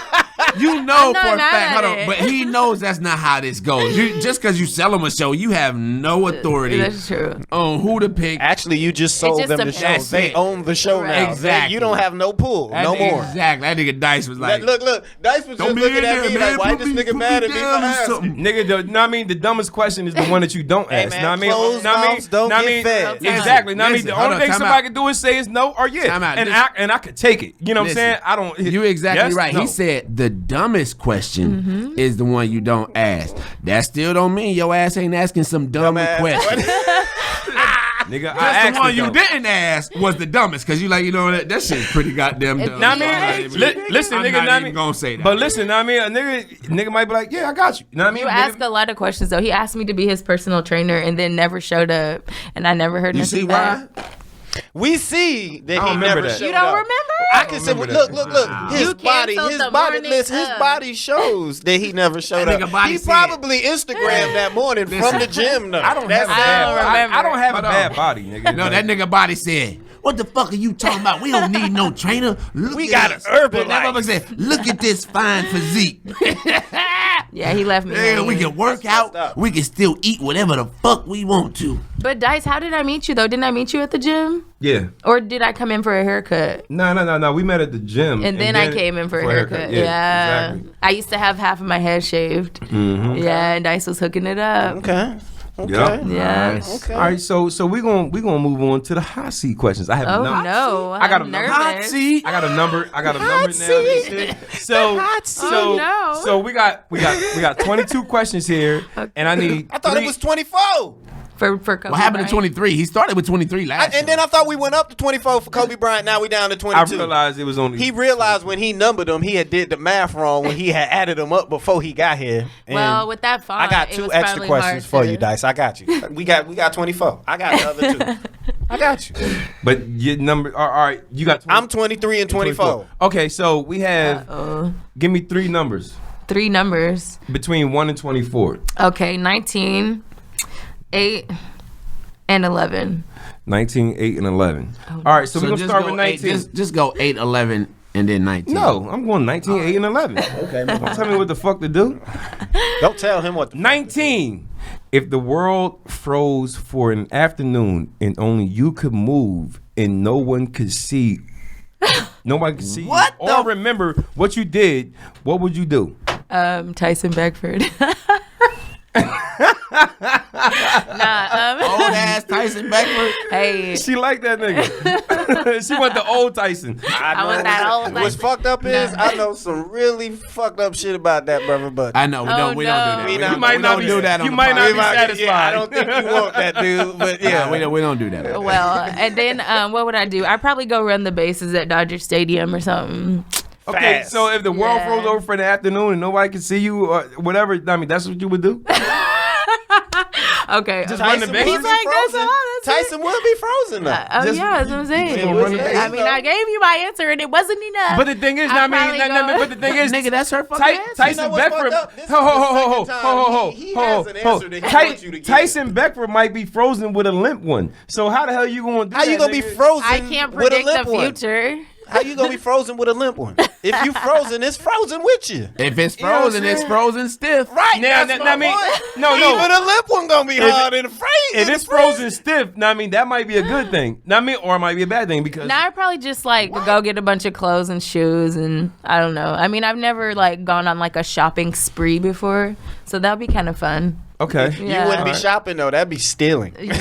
you know not for a mad fact, at hold on, it. but he knows that's not how this goes. Just because you sell him a show, you have no authority That's true. on who to pick. Actually, you just sold just them a- the show. That's They it. own the show now. Exactly. You don't have no pull. No more. Exactly. That nigga Dice was like, Look. Dice was just Don't be looking in at there, me man. like, why Put this me- nigga put mad me at me for down or asking? something. Nigga, the dumbest question is the one that you don't ask. man, Know what I mean? closed Know what I mean? mouths don't Know what I get mean? fed. Exactly. Know what I mean? Listen, The hold only on, thing time somebody out. can do is say is no or yes. Time out. And I could take it. You know what I'm saying? I don't. You exactly yes, right. no. He said the dumbest question is the one you don't ask. That still don't mean your ass ain't asking some dumb Dumbass. question. Nigga, I Just asked the one it, you though. didn't ask was the dumbest, because you like, you know, that shit's pretty goddamn dumb. Know what I I'm mean? not even- Listen, I'm nigga, not know what I even mean? gonna say that. But listen, know what I mean? A nigga might be like, yeah, I got you. You know what I mean? You ask a lot of questions though. He asked me to be his personal trainer and then never showed up, and I never heard You nothing see why? back. We see that I don't he remember never that. showed You don't up. remember? I can say, remember look. that. His You body, canceled his the body, morning listen, his of. body shows that he never showed That nigga up. body He said- probably Instagrammed that morning from the gym. Though. I don't That's have a sad. bad don't body. remember. I don't have a Hold on. bad body, nigga. No, that nigga body said, "What the fuck are you talking about? We don't need no trainer. Look We at got us." an Herbalife. That motherfucker said, "Look at this fine physique. Yeah, he left me. Yeah, hanging. we can work out. up. We can still eat whatever the fuck we want to." But Dice, how did I meet you though? Didn't I meet you at the gym, Yeah. or did I come in for a haircut? No. We met at the gym. And then I came in for a haircut. Yeah. Exactly. I used to have half of my head shaved. Yeah, and Dice was hooking it up. Okay. Yeah. Yeah. Okay. All right, so we gonna move on to the hot seat questions. I have Oh numbers. no, I got a I'm number. Hot nervous. seat. I got a number now. and shit. So Oh, no. so we got 22 questions here, and I need. I thought it was 24. for Kobe What happened to Bryant. 23? He started with 23 last And then I thought we went up to 24 for Kobe Bryant. Now we down to I 22. realized it was only. He realized when he numbered them, he had did the math wrong when he had added them up before he got here. And Well, with that font, I got it 2 was extra probably questions hard for to- you, Dice. I got you. We got 24. I got the other 2. I got you. But your number. All right, you got. 20, I'm 23 and 24. Okay, so we have. Give me 3 numbers 3 numbers. between 1 and 24. Okay, 19, 8, and 11. 19, 8, and 11. All right, so, we're gonna just start go with 19. Just go 8, 11, and then 19. No, I'm going 19, 8, and 11. Okay. Don't tell me what the fuck to do. Don't tell him what. 19. If the world froze for an afternoon and only you could move and no one could see, nobody could see What you or remember what you did, what would you do? Tyson Beckford. Old ass Tyson Beckford. Hey, She like that nigga. She went to old Tyson. I was that old. What's fucked up is I know some really fucked up shit about that, brother. But I know we don't do that. We We don't- don't, you might we not don't be- do that. On you the might not podcast. be satisfied. Yeah, I don't think you want that, dude. But yeah, Yeah, we don't do that. Well, and then what would I do? I'd probably go run the bases at Dodger Stadium or something. Okay, Fast. so if the world Yeah. froze over for the afternoon and nobody can see you or whatever, I mean, that's what you would do? Okay. Just run the Tyson base? would He's be like, that's frozen. all, that's it. Tyson would be frozen though. Oh Just- yeah, that's what I'm saying. gonna run the I mean, I gave you my answer and it wasn't enough. But the thing is, I'd I mean, probably go- but the thing is, Nigga, that's her fucking answer. Tyson You know what's Beckford. fucked up? This is Ho, ho, the ho, ho, second ho, ho, ho, time he ho, has an ho. answer that he wants you to get. Tyson Beckford might be frozen with a limp one. So how the hell you gonna do How that, you gonna be nigga? frozen I can't with a predict limp the one? future. How you gonna be frozen with a limp one? If you frozen, it's frozen with you. If it's know what I'm frozen, it's saying? frozen stiff. Right. Now, that's now, my I mean, point. no. Even a limp one gonna be hard in the freeze. If it's frozen stiff, now I mean that might be a good thing. Now I mean, or it might be a bad thing because Now I'd probably just like go get a bunch of clothes and shoes and I don't know. I mean, I've never like gone on like a shopping spree before, so that'd be kind of fun. okay. Yeah. You wouldn't be shopping though. That'd be stealing. Yeah,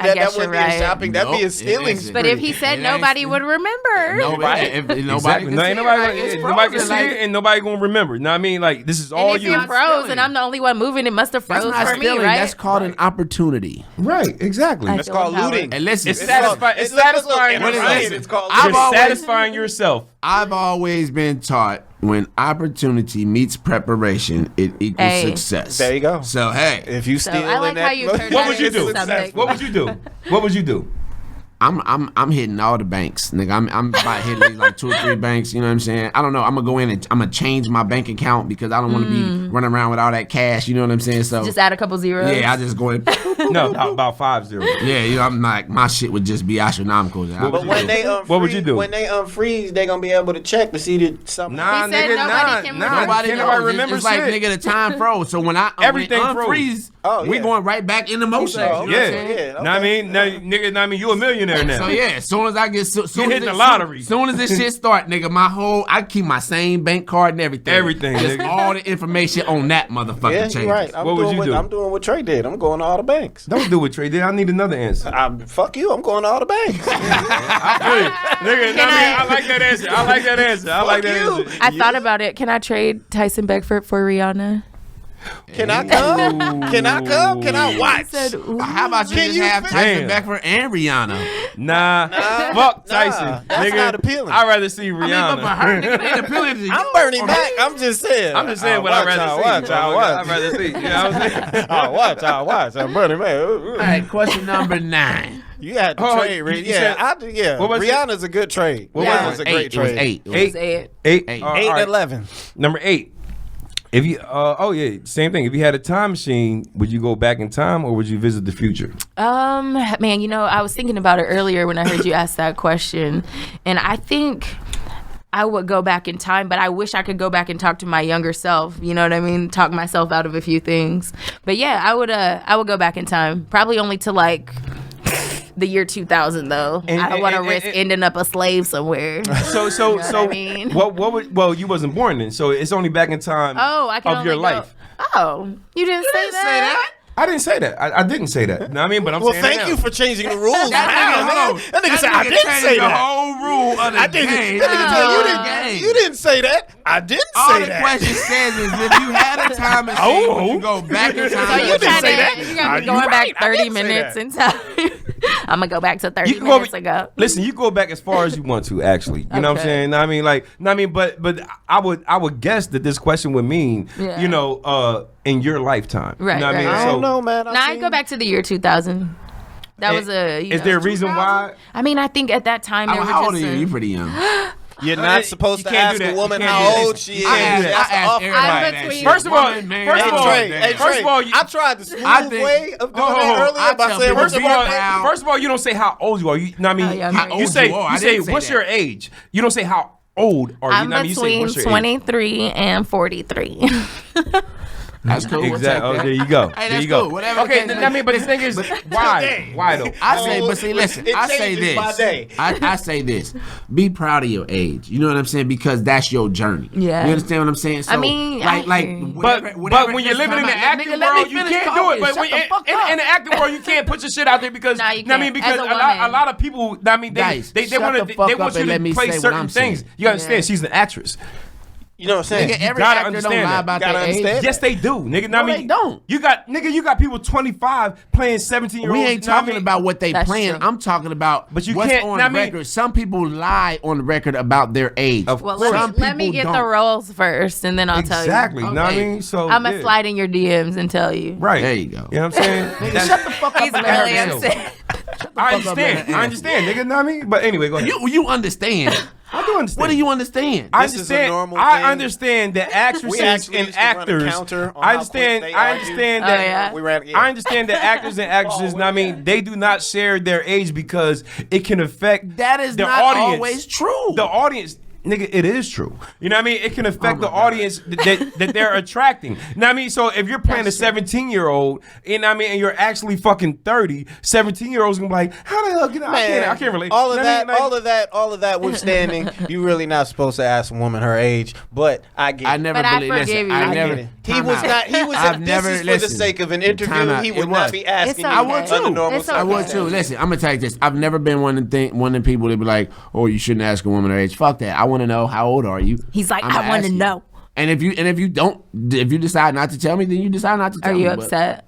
that I guess wouldn't you're right. be a shopping. That'd be a Nope. stealing. It is. But if he said It ain't- nobody would remember, Nobody, if nobody Exactly. can No, see ain't it, nobody, like, it's nobody can frozen, see like, it and nobody gonna remember. Now I mean, like this is and all if you. it froze stealing. and I'm the only one moving, it must have That's froze not for me, stealing. right? That's called an opportunity. Right. Exactly. I That's feel called empowered. looting. And listen, It's satisfying. It's satisfying. What is yourself. this? It's called I've You're always- satisfying yourself. I've always been taught when opportunity meets preparation, it equals Hey. success. There you go. So hey, If you So steal I like in that, how you turned What that would you into do? something. What would you do? What would you do? I'm hitting all the banks, nigga. I'm about hitting these, like 2 or 3 banks. You know what I'm saying? I don't know. I'm gonna go in and I'm gonna change my bank account because I don't want to be running around with all that cash. You know what I'm saying? So Just add a couple zeros. yeah, I just go in. No, about 5-0. Yeah, you know, I'm like my shit would just be astronomical. But when they unfreeze, What would you do? When they unfreeze, they gonna be able to check to see that something. Nah, He said nigga, nobody can remember. Nobody Can't knows. nobody remember It's like shit. nigga, the time froze. So when I Everything when froze. unfreeze, Oh, we yeah. going right back into motion. Oh, You know what I'm Yeah. saying? Yeah, Know what I mean? Now, nigga, know what I mean, you a millionaire now. So yeah, as soon as I get soon hitting as the it- lottery. Soon as this shit start, nigga, I keep my same bank card and everything. Everything, Just nigga. all the information on that motherfucker Yeah, changes. you're right. What would you do? I'm doing what Trey did. I'm going to all the banks. Don't do what Trey did. I need another answer. Fuck you. I'm going to all the banks. Nigga, know what I mean? I like that answer. I like that answer. I like that you. answer. I thought about it. Can I trade Tyson Beckford for Rihanna? Can I come? Can I come? Can I watch? Said, ooh. How about you Can just you have fit- Tyson Damn. Beckford and Rihanna? Nah. Fuck Tyson. that's nigga. not appealing. I'd rather see I Rihanna. mean, but for her, nigga, they ain't appealing to you. I'm Bernie Mac. I'm just saying. I'm just saying what I'd rather see. I'll watch. I'd rather see. You know what I'm saying? I'll watch. I'm Bernie Mac. All right, question number 9. You had to Oh, trade. you Yeah, said- yeah. what was it? Rihanna's a good trade. What Rihanna's was a it? great It was trade. 8. It was it. 8. 8. 8 and 11. Number 8. If you, same thing. If you had a time machine, would you go back in time or would you visit the future? Man, you know, I was thinking about it earlier when I heard you ask that question, and I think I would go back in time, but I wish I could go back and talk to my younger self. You know what I mean? Talk myself out of a few things. But yeah, I would go back in time, probably only to like the year 2000 though. I don't want to risk ending up a slave somewhere. So, what I mean? what would? Well, you wasn't born then, so it's only back in time. Oh, I can of your only go- life. Oh, you didn't say that? I didn't say that. I didn't say that. Know what I mean, but I'm Well, saying thank it you now. for changing the rules. That That nigga said I didn't say the that. whole rule of the I didn't. game. That nigga said Game. you didn't say that. I didn't All say the that. question says is if you had a time machine, would you go back in time? So you didn't trying say to, that. you got me You going right. back I 30 didn't say minutes that. in time. I'm gonna go back to 30 You can go minutes ago. Listen, you go back as far as you want to. Actually, you know what I'm Okay. saying. Know what I mean, like, know what I mean, but I would guess that this question would mean, Yeah. you know, in your lifetime. Right, You know what I mean? right, I right. don't know, man. Now I go back to the year 2000. That was a. Is there a reason why? I mean, I think at that time there were How old are just. you? You pretty young. You're not supposed you to can't ask do that. a woman You can't how do that. old she is. You can't do She that. has to I offer ask that everybody between- that shit. First of all- Woman, man, first of all- Trey, damn. hey, First Trey, of all, you- I tried the smooth I think- way of doing Hold that on. earlier I by tell saying, people first of be all, around. First of all, you don't say how old you are. You know what I mean? yeah, How old you say you are. I you say didn't say what's that. your age. You don't say how old are you. I'm Know what I mean? You say between what's your age. 23 and 43. That's cool. We'll take Exactly. Oh, that. there you go. Hey, there that's you go. cool. Whatever the Okay, case may I mean, but the be. thing is, why? Why though? I say, but see, listen. It I say changes this. by day. I say this. Be proud of your age. You know what I'm saying? Because that's your journey. Yeah. You understand what I'm saying? So, I mean, I like, hear you. But when you're living in the acting world, you can't do it. But when in the acting world, you can't put your shit out there because Nah, you know what I mean, can't. because As a a woman. lot of people. I mean, Guys, they shut want the fuck they up want you and let to me play say what certain I'm things. saying. You understand? Yeah. She's an actress. You know what I'm saying? Nigga, every gotta actor don't understand lie that. about Gotta their age. understand. Yes, they do, nigga. No, they don't. You got people 25 playing 17-year-olds. We ain't talking about what they That's playing. true. I'm talking about But you what's can't- on I mean- record. Some people lie on the record about their age. Of Well, course. let me get don't. the roles first, and then I'll tell you. Exactly. You know what I Okay. mean? So I'm gonna yeah. slide in your DMs and tell you. Right. There you go. You know what I'm saying? That's- Shut the fuck up. He's and let her really go. upset. I understand. nigga. You know what I mean? But anyway, go ahead. You understand. I do understand. What do you understand? I This is a understand. normal I thing. understand that actresses actually and used to run a actors. counter on I how understand. quick they I argue. understand Oh, that. yeah? We ran. Yeah. I understand that actors and actresses. I mean, they do not share their age because it can affect That is the not audience. always true. The audience. Nigga, it is true. You know what I mean? It can affect the my God. audience that they're attracting. You know what I mean? So if you're playing That's a 17-year-old, you know what I mean, and you're actually fucking 30, 17-year-olds gonna be like, how the hell can I can't relate. All of You know that, what I mean? all of that withstanding, you really not supposed to ask a woman her age. But I get. I never But I believe. forgive Listen, you. I I never. get it. He Time was out. not. He was. I've This never is for listen, the sake of an interview. time out. He It would not was. be asking. It's you I would too. under normal It's I would okay. too. Listen, I'm gonna tell you this. I've never been one of the people that be like, "Oh, you shouldn't ask a woman her age." Fuck that. I want to know how old are you. He's like, I'ma I want ask to you. know. And if you decide not to tell me, then you decide not to tell Are me. you But upset?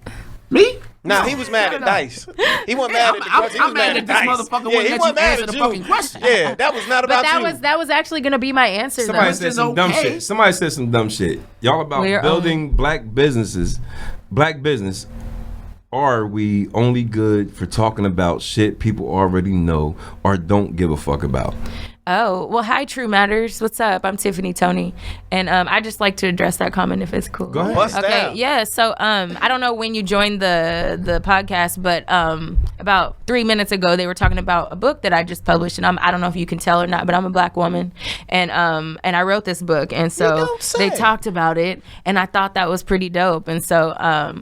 Me? Nah, he was mad at Dice. He wasn't mad at the I'm- question. He I'm was mad mad that at this Dice. motherfucker Yeah, wouldn't he let wasn't you mad answer at the you. fucking question. Yeah, that was not about But you. that was actually gonna be my answer. Somebody though. said some dumb okay. shit. Somebody said some dumb shit. Y'all about We're building black businesses, black business. Are we only good for talking about shit people already know or don't give a fuck about? Oh, well, hi, True Matters. What's up? I'm Tiffany Toney. And I just like to address that comment if it's cool. Go ahead. Bust Okay, down. yeah. So I don't know when you joined the podcast, but about 3 minutes ago they were talking about a book that I just published, and I don't know if you can tell or not, but I'm a black woman, and I wrote this book, and so don't say. they talked about it, and I thought that was pretty dope, and so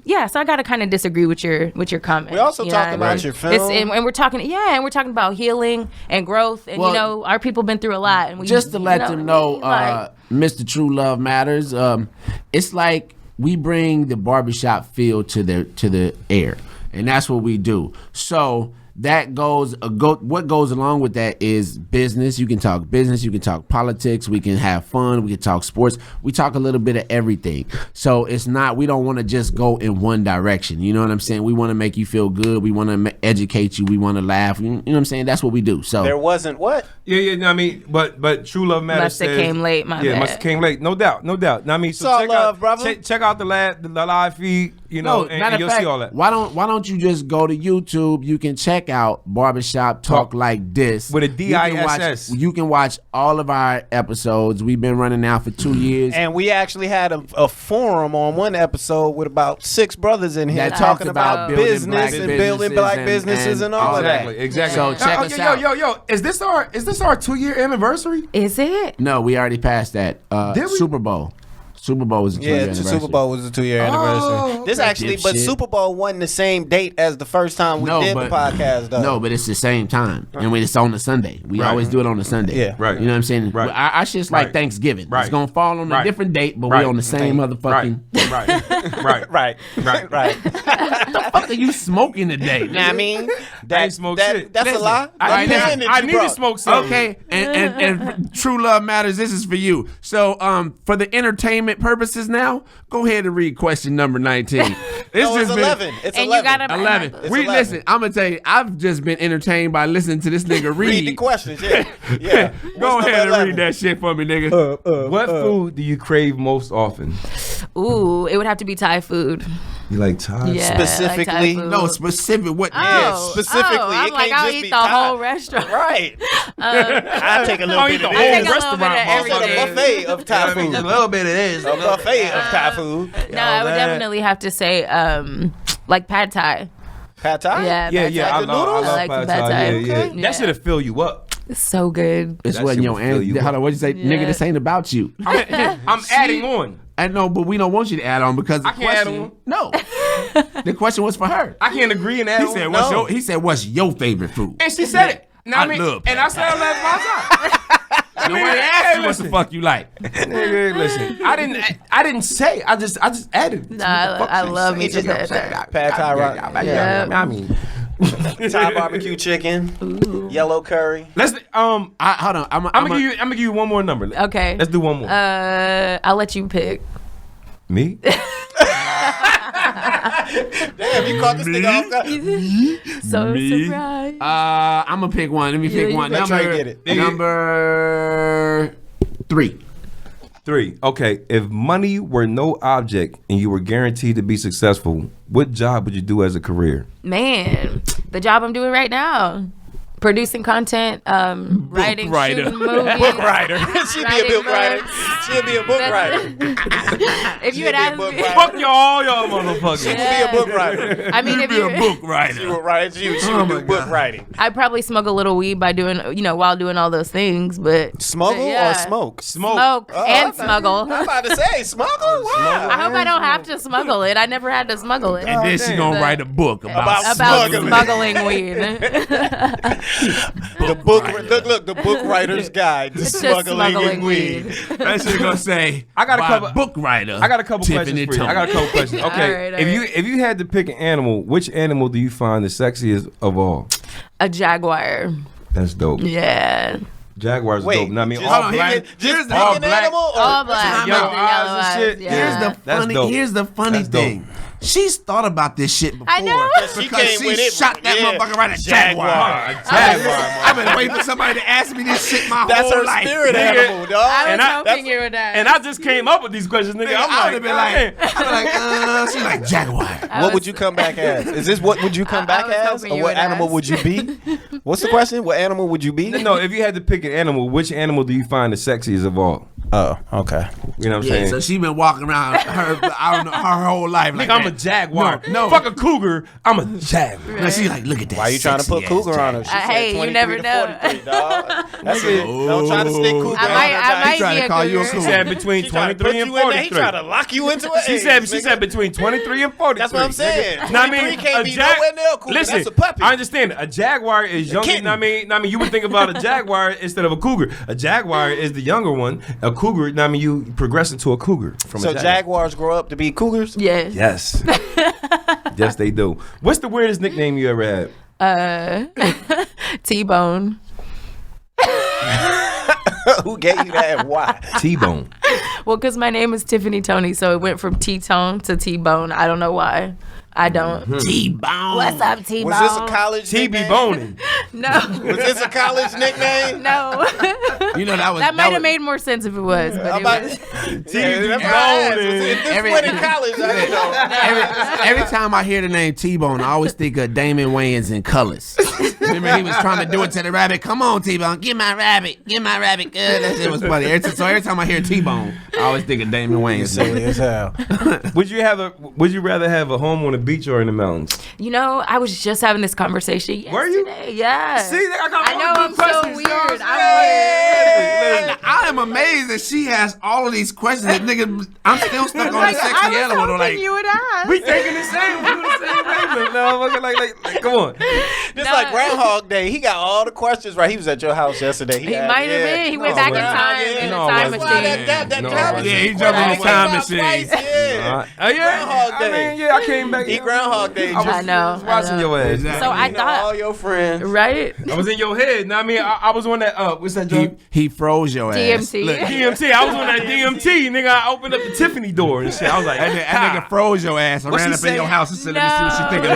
yeah, so I got to kind of disagree with your comment. We also you know talked what I about mean? your film. and we're talking, and we're talking about healing and growth, and Well, you know, our people been through a lot, and we Just to let them know, like, Mr. True Love Matters. It's like we bring the barbershop feel to the air, and that's what we do. So that what goes along with that is business. You can talk business, you can talk politics, we can have fun, we can talk sports. We talk a little bit of everything. So it's not, we don't want to just go in one direction. You know what I'm saying? We want to make you feel good. We want to educate you. We want to laugh. You know what I'm saying? That's what we do. So There wasn't what? Yeah, no, I mean, but True Love Matters Must have says- came late, my Yeah, bad. must have came late. No doubt. No, I mean, so all check love, out, brother. check out the live feed, you know, and matter you'll of fact, see all that. why don't you just go to YouTube? You can check out Barbershop Talk Like This With a You can watch- DISS. You can watch all of our episodes. We've been running now for 2 years. And we actually had a forum on one episode with about 6 brothers in here That talking talks about building business black and building businesses black and- businesses and all of that. Exactly. So check us out. Yo, is this our 2-year anniversary? is it? No, we already passed that. Did we? Super Bowl. Super Bowl was a 2-year Yeah, the anniversary. Super Bowl was a 2-year anniversary. This okay. actually, but Dipshit. Super Bowl wasn't the same date as the first time we did the podcast, though. No, but it's the same time, and when it's on a Sunday, we Right. always do it on a Sunday. Yeah. Right. You know what I'm saying? Right. Our shit's like Right. Thanksgiving. Right. It's gonna fall on a Right. different date, but Right. we on the same motherfucking. Right. Right, Right. right. What the fuck are you smoking today? Now, I mean, ain't smoke shit. That's Listen, a lie. I- The listen, man that I you need to brought. smoke something. Okay, and True Love Matters, this is for you. So, for the entertainment purposes now, go ahead and read question number 19. No, it's 11. It's And 11. you gotta 11. It's We 11. listen. I'm gonna tell you, I've just been entertained by listening to this nigga read. Read the questions, yeah. Yeah. Go What's ahead and number read that shit for me, nigga. What food do you crave most often? Ooh, it would have to be Thai food. You like Thai? Yeah, Specifically? like Thai food. No, specific. What? Oh, specifically, I'm it like, can't I'll just eat be the Thai. whole restaurant. Right. I take a little I'll bit eat the of whole this. take a little restaurant, bit of Also, the everything. buffet of Thai food. A little bit of this. A buffet of Thai food. No, I would that. definitely have to say like pad Thai. Pad Thai? Yeah, Yeah, pad yeah. Thai. I love I like pad the pad thai. thai. Yeah, yeah. Okay. That shit'll fill you up. It's so good. This That wasn't shit your will fill you answer. Hold up. on, what'd you say? Yeah. Nigga, this ain't about you. I'm adding on. I know, but we don't want you to add on because the I can't add question. on. No, the question was for her. I can't agree and add He on. said, No. "What's what's your favorite food?" And she said it. Now, I mean, love and I said it last time. Nobody asked you what the fuck you like. Nigga, listen. I didn't say. I just added. No, I love me some pad thai. Pad Thai, right? Yeah. I mean, Thai barbecue chicken, yellow curry. Let's hold on. I'm gonna give you one more number. Okay. Let's do one more. I'll let you pick. Me? Damn, you caught this nigga off guard. So Me? surprised. I'm gonna pick one. Let me pick you one. Let Trey get it. Number 3. 3. Okay. If money were no object and you were guaranteed to be successful, what job would you do as a career? Man, the job I'm doing right now. Producing content, writing, writer. shooting movies. Book writer. She'd be a book writer. books. She'll be a book writer. If you She'll had be a asked book me, writer. Fuck y'all motherfuckers. She would be a book writer. I mean, if Be a you, book She writer. would write. She would do book writing. I'd probably smoke a little weed by doing, while doing all those things, but Smuggle Yeah. or smoke? smoke and smuggle. I'm about to say smuggle. Wow. I hope I don't have to smuggle it. I never had to smuggle it. And then she gonna write a book about About smuggling. smuggling weed. The book. Look. The book writer's guide to Just smuggling weed. That shit gonna say. I got a by couple- book writer. I got a couple Tiffany questions for you. I Toney. got a couple questions. Okay, All right. if you had to pick an animal, which animal do you find the sexiest of all? A jaguar. That's dope. Yeah. Jaguar's Wait, dope. No, I mean, just all hold on, black. here's Just the- pick all an black. animal or All black. Yellow Yellow eyes and eyes, shit. yeah. Here's the That's funny. dope. Here's the funny That's dope. thing. She's thought about this shit before. I know. She Because came she with it. shot that Yeah. motherfucker right at Jaguar. Jaguar. I've been waiting for somebody to ask me this shit my That's whole her life. spirit Nigga. animal, dog. I was And I- hoping you would ask. And I just came up with these questions, nigga. Nigga, I'm I like, would have been like, man. she's like Jaguar. What would you come back as? Is this what would you come I back was as? hoping Or you what would animal ask. would you be? What's the question? What animal would you be? No, if you had to pick an animal, which animal do you find the sexiest of all? Oh, okay. You know what I'm Yeah, saying? so she been walking around her whole life. Like Nigga, I'm a that. Jaguar. No. Fuck a cougar. I'm a Jaguar. Now she like, look at that. Why you trying to put sexy ass cougar on her? She Hey, said you 23 never to know. 43, dog. That's it. Don't try to stick cougar I on might, her. I might trying be to a call you a cougar. She cougar. said between He trying to 23 put and you in there. He 43. trying to lock you into it. She said between 23 and 43. That's what I'm saying. Now, I mean, 23 can't a be nowhere near a cougar. Listen, That's a puppy. I understand. A Jaguar is younger. kitten. I mean, you would think about a Jaguar instead of a cougar. A Jaguar is the younger one. A cougar, I mean, you progress into a cougar from So a Jaguar. jaguars grow up to be cougars? Yes. Yes. Yes, they do. What's the weirdest nickname you ever had? T-bone. Who gave you that and why? T-Bone. Well, because my name is Tiffany Toney, so it went from T-tone to T-bone. I don't know why. I don't. T-bone. What's up, T-bone? Was this a college TB nickname? Boning. No. Was this a college nickname? No. You know That might have made more sense if it was, but I'm it about- was. Yeah, that's what I asked. Boning. If this Every- went in college, I didn't know. Every time I hear the name T-Bone, I always think of Damon Wayans in Colors. Remember he was trying to do it to the rabbit. Come on, T-Bone, get my rabbit, get my rabbit. Good. That shit was funny. Every time I hear T-Bone, I always think of Damon Wayans. Silly as hell. Would you rather have a home on the beach or in the mountains? You know, I was just having this conversation yesterday. Were you? Yeah. See, I got I all know, the I'm good so questions. weird. You know what I'm saying? And I am amazed that she has all of these questions. That nigga, I'm still stuck on the sexy I was animal. hoping Like, you would ask. We thinking the same. We the same wavelength. No, like, come on. Just like Groundhog Day, he got all the questions right. He was at your house yesterday. He might have been. He went back in time in No, a I time wasn't. machine. That No, time yeah, machine. he jumped in the time machine. Yeah. I Groundhog Day. mean, yeah, I came back. He Groundhog Day. I know. Watching your ass. Exactly. So I You know, all thought, your friends. right? I was in your head. Now, I mean, I was on that. What's that drug? he froze your ass. DMT. Look, DMT. I was on that DMT, nigga. I opened up the Tiffany door and shit. I was like, that nigga froze your ass. I What ran she up in say? your house and said, let me see what she thinking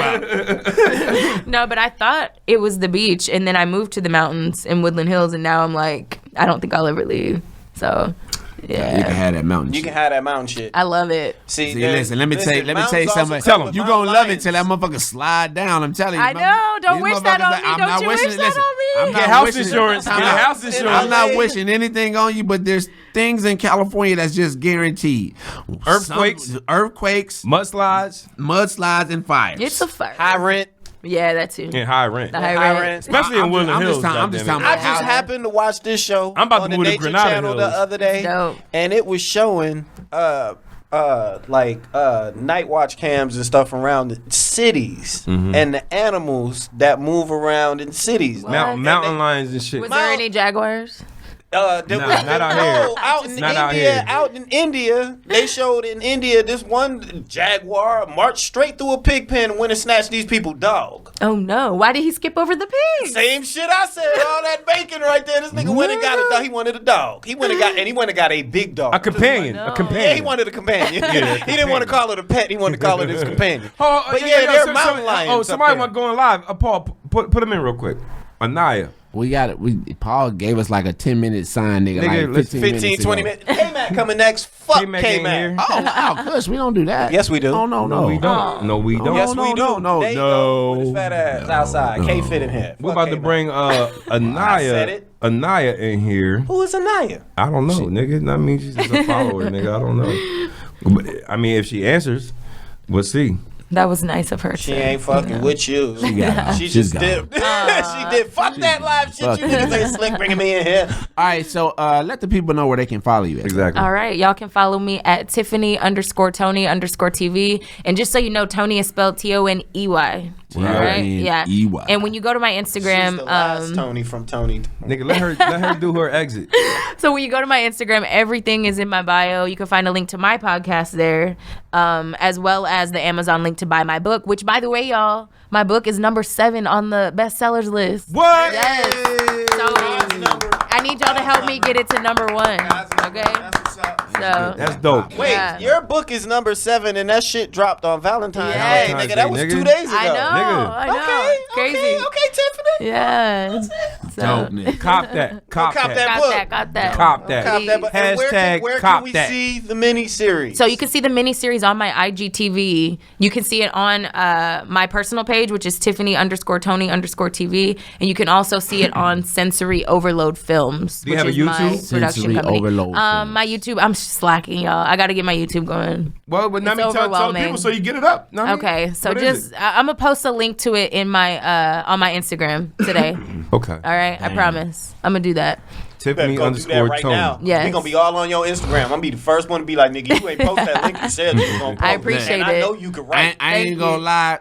about. No, but I thought it was the beach, and then I moved to the mountains in Woodland Hills, and now I'm like, I don't think I'll ever leave. So, You can yeah, have that mountain You shit. can have that mountain shit. I love it. See, Listen, let me tell you mountains something. also come with You mountain gonna love it lions. till that motherfucker slide down. I'm telling you. I know. Don't These wish that motherfuckers on like, me. I'm Don't not you wishing wish it. that Listen, on me. I'm not Get house wishing it. insurance. Time Get out. house insurance. I'm not LA. wishing anything on you, but there's things in California that's just guaranteed. Earthquakes, mudslides mudslides, and fires. It's a fire. High rent. Yeah, that too. and high rent. The high High rent. rent. Especially in Woodland Hills. I'm just talking I about just happened to watch this show I'm about to on the move to Nature Granada Channel the Hills. other day, Dope. and it was showing night watch cams and stuff around the cities and the animals that move around in cities. What? Mountain lions and shit. Was there any Jaguars? Not out here. Out in Not India, out here. out in India, they showed in India this one Jaguar marched straight through a pig pen and went and snatched these people dog. Oh no! Why did he skip over the pig? Same shit I said. All that bacon right there. This nigga went and got a dog. He wanted a dog. He went and got a big dog. A companion. No. A companion. Yeah, he wanted a companion. He didn't want to call it a pet. He wanted to call it his companion. But they're mountain lions. Oh, somebody up want going live. Paul, put him in real quick. Anaya. We got it. Paul gave us like a 10-minute sign, nigga. Nigga, Like 15 20 minutes. K-Mac coming next. Fuck K-Mac ain't here. K-Mac. Oh, wow, Kush, we don't do that. Yes, we do. Oh, no. No, we don't. No, we don't. Yes, we do. no. There you go, with his fat ass outside. Can't fit in here. We're Fuck about to K-Mac. bring I said it. Anaya in here. Who is Anaya? I don't know, nigga. I mean, she's just a follower, nigga. I don't know. But, I mean, if she answers, we'll see. That was nice of her. She ain't fucking with you. She just dipped. She did. Fuck that live shit. You niggas ain't slick bringing me in here. All right, so let the people know where they can follow you at. Exactly. All right, y'all can follow me at Tiffany_Toney_TV. And just so you know, Tony is spelled Toney. Right? Yeah. T-O-N-E-Y. And when you go to my Instagram, She's the last Tony from Tony. Nigga, let her do her exit. so when you go to my Instagram, everything is in my bio. You can find a link to my podcast there, as well as the Amazon link to buy my book, which, by the way, y'all, my book is number 7 on the bestsellers list. What? Yes. So I need y'all to help me get it to number 1. Okay? So That's dope. Wait, Yeah. your book is number 7 and that shit dropped on Valentine's Yeah. Day, nigga. That was Nigga. 2 days ago. I know. Nigga. I know. Okay, It's crazy. Okay, Tiffany. Yeah. So, Dope, nigga. Cop that. Cop Cop that. that. got book. that. Got that. Cop that. Cop that. But and Hashtag where cop can we that. see the mini-series? So you can see the mini-series on my IGTV. You can see it on my personal page, which is Tiffany_Toney_TV. And you can also see it on Sensory Overload Films, Do you which have a is my YouTube? production Sensory company. Overload Films. My YouTube, I'm slacking, y'all. I got to get my YouTube going. Well, but let me It's tell overwhelming. people so you get it up. Know what I mean? Okay, so What is just it? I'm gonna post a link to it in my on my Instagram today. Okay. All right, I promise. I'm gonna do that. Tiffany Better go do that right _Toney. now. Yes. We gonna be all on your Instagram. I'm gonna be the first one to be like, nigga, you ain't post that link you said you was gonna post. I appreciate And I it. know you can write. I Thank ain't gonna you. lie.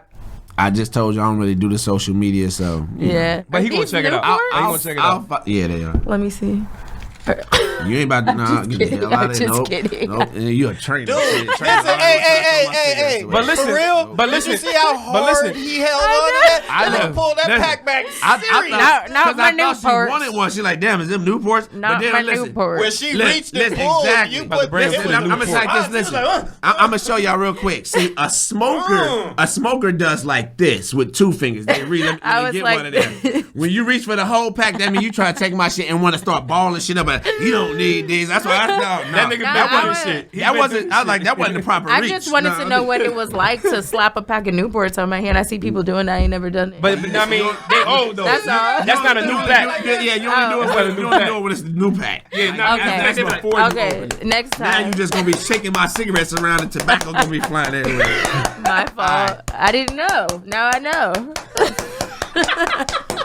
I just told you I don't really do the social media, so Yeah, But he Are gonna these check it out. Newports? He gonna check it out. Yeah, they are. Let me see. You ain't about to get the kidding. hell out of I'm it. just Nope. kidding. Nope. And you a trainer. Dude, Shit, listen, trainer. hey. But listen, For real? but listen, Did you see how but hard listen. he held on to that? I That nigga know. pulled that Listen. pack back I serious. Not my I thought she Newports. wanted one. She like, damn, is them Newports? Not my Newport. When she Listen, reached and listen, pulled, exactly. you About to put bring this it to in the the I'm gonna say Newport. this. Listen, I was like, I'm gonna show y'all real quick. See, a smoker does like this with 2 fingers. They really let I me was get like one of them. When you reach for the whole pack, that means you try to take my shit and want to start balling shit up. But you don't need these. That's why I no. That nigga Nah, that I wasn't was- shit. He That been wasn't. doing I was like, shit. that wasn't the proper I reach. just wanted No. to know what it was like to slap a pack of Newports on my hand. I see people doing that. I ain't never done it. But I mean, they old though. That's all. That's not a new pack. Yeah, you only do it Oh. when you only do it when it's the new pack. Yeah, nah, Okay. that's before you Okay, open it. next Now you time. just gonna be shaking my cigarettes around and tobacco gonna be flying everywhere. My fault. I didn't know. Now I know.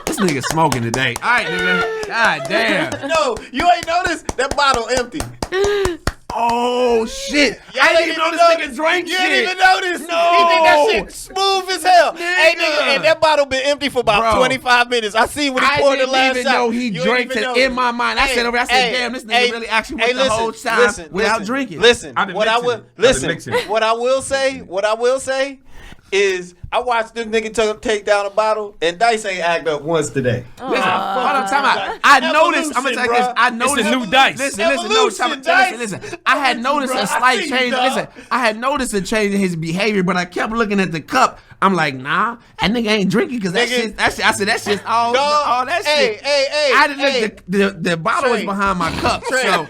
This nigga smoking today. All right, nigga. God damn. No, you ain't noticed that bottle empty. Oh shit! Y'all I ain't didn't even know this nigga drank You shit. didn't even notice. No. He did that shit smooth as hell. Hey, Nigga. nigga, and that bottle been empty for about Bro. 25 minutes. I see when he I poured the didn't last even shot. know he You ain't drank even it know. in my mind. I said over there, I said, damn, this nigga really actually went the whole time without drinking. Listen, I've been what I mixing will it. I've been listen. mixing it. What I will say is I watched this nigga take down a bottle and Dice ain't act up once today. Listen, hold on, time out. I noticed, I'm gonna tell you this, I noticed. It's the new Dice. Listen, no, time out. Listen. I had noticed a slight change. Listen, I had noticed a change in his behavior, but I kept looking at the cup. I'm like, nah, that nigga ain't drinking because that shit, I said, that shit's all that shit. Hey, I didn't look, the bottle was Trey. behind my cup, so.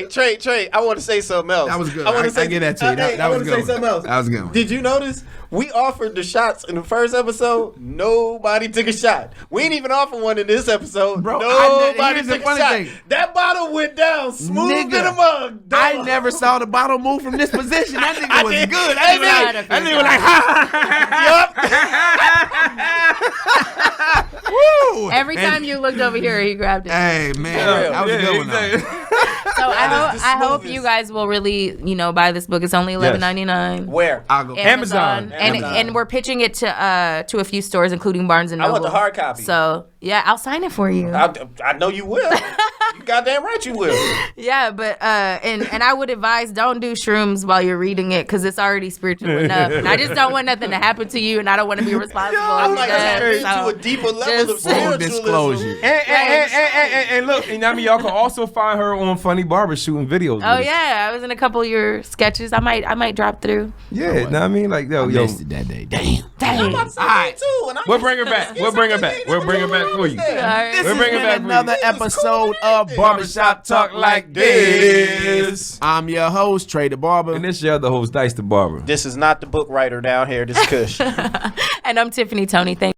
Trey, I want to say something else. That was good. I want I to say get that to you. That I was want to good say one. something else. That was a good one. Did you notice we offered the shots in the first episode? Nobody took a shot. We ain't even offer one in this episode. Bro, Nobody here's the took a funny shot. thing. That bottle went down smooth Nigga, in a mug. dog. I never saw the bottle move from this position. That nigga I was did. good. Hey, That nigga was like, Yup. woo. Every And- time you looked over here, he grabbed it. Hey man, that was a good one. Though. So I hope smoothest. you guys will really, buy this book. It's only $11.99. Where? I'll go. Amazon. And we're pitching it to a few stores, including Barnes and I Noble. want the hard copy. So yeah, I'll sign it for you. I know you will. Goddamn right you will. Yeah, but and I would advise don't do shrooms while you're reading it because it's already spiritual enough, and I just don't want nothing to happen to you, and I don't want to be responsible. I'm for like that, to a deeper level of Full spiritualism. disclosure. And look, you know what I mean? Y'all can also find her on Funny Barber shooting videos. Oh with us. yeah, I was in a couple of your sketches. I might drop through. Yeah, know what I mean? Like, yo. Missed it that day. Damn. I'm about to say that too. And We'll bring her back. We'll bring her back for you. This We'll has bring it been back for another you. episode of Barbershop Talk Like This. I'm your host, Trey the Barber. And this your other host, Dice the Barber. This is not the book writer down here. This is Kush. And I'm Tiffany Toney. Thank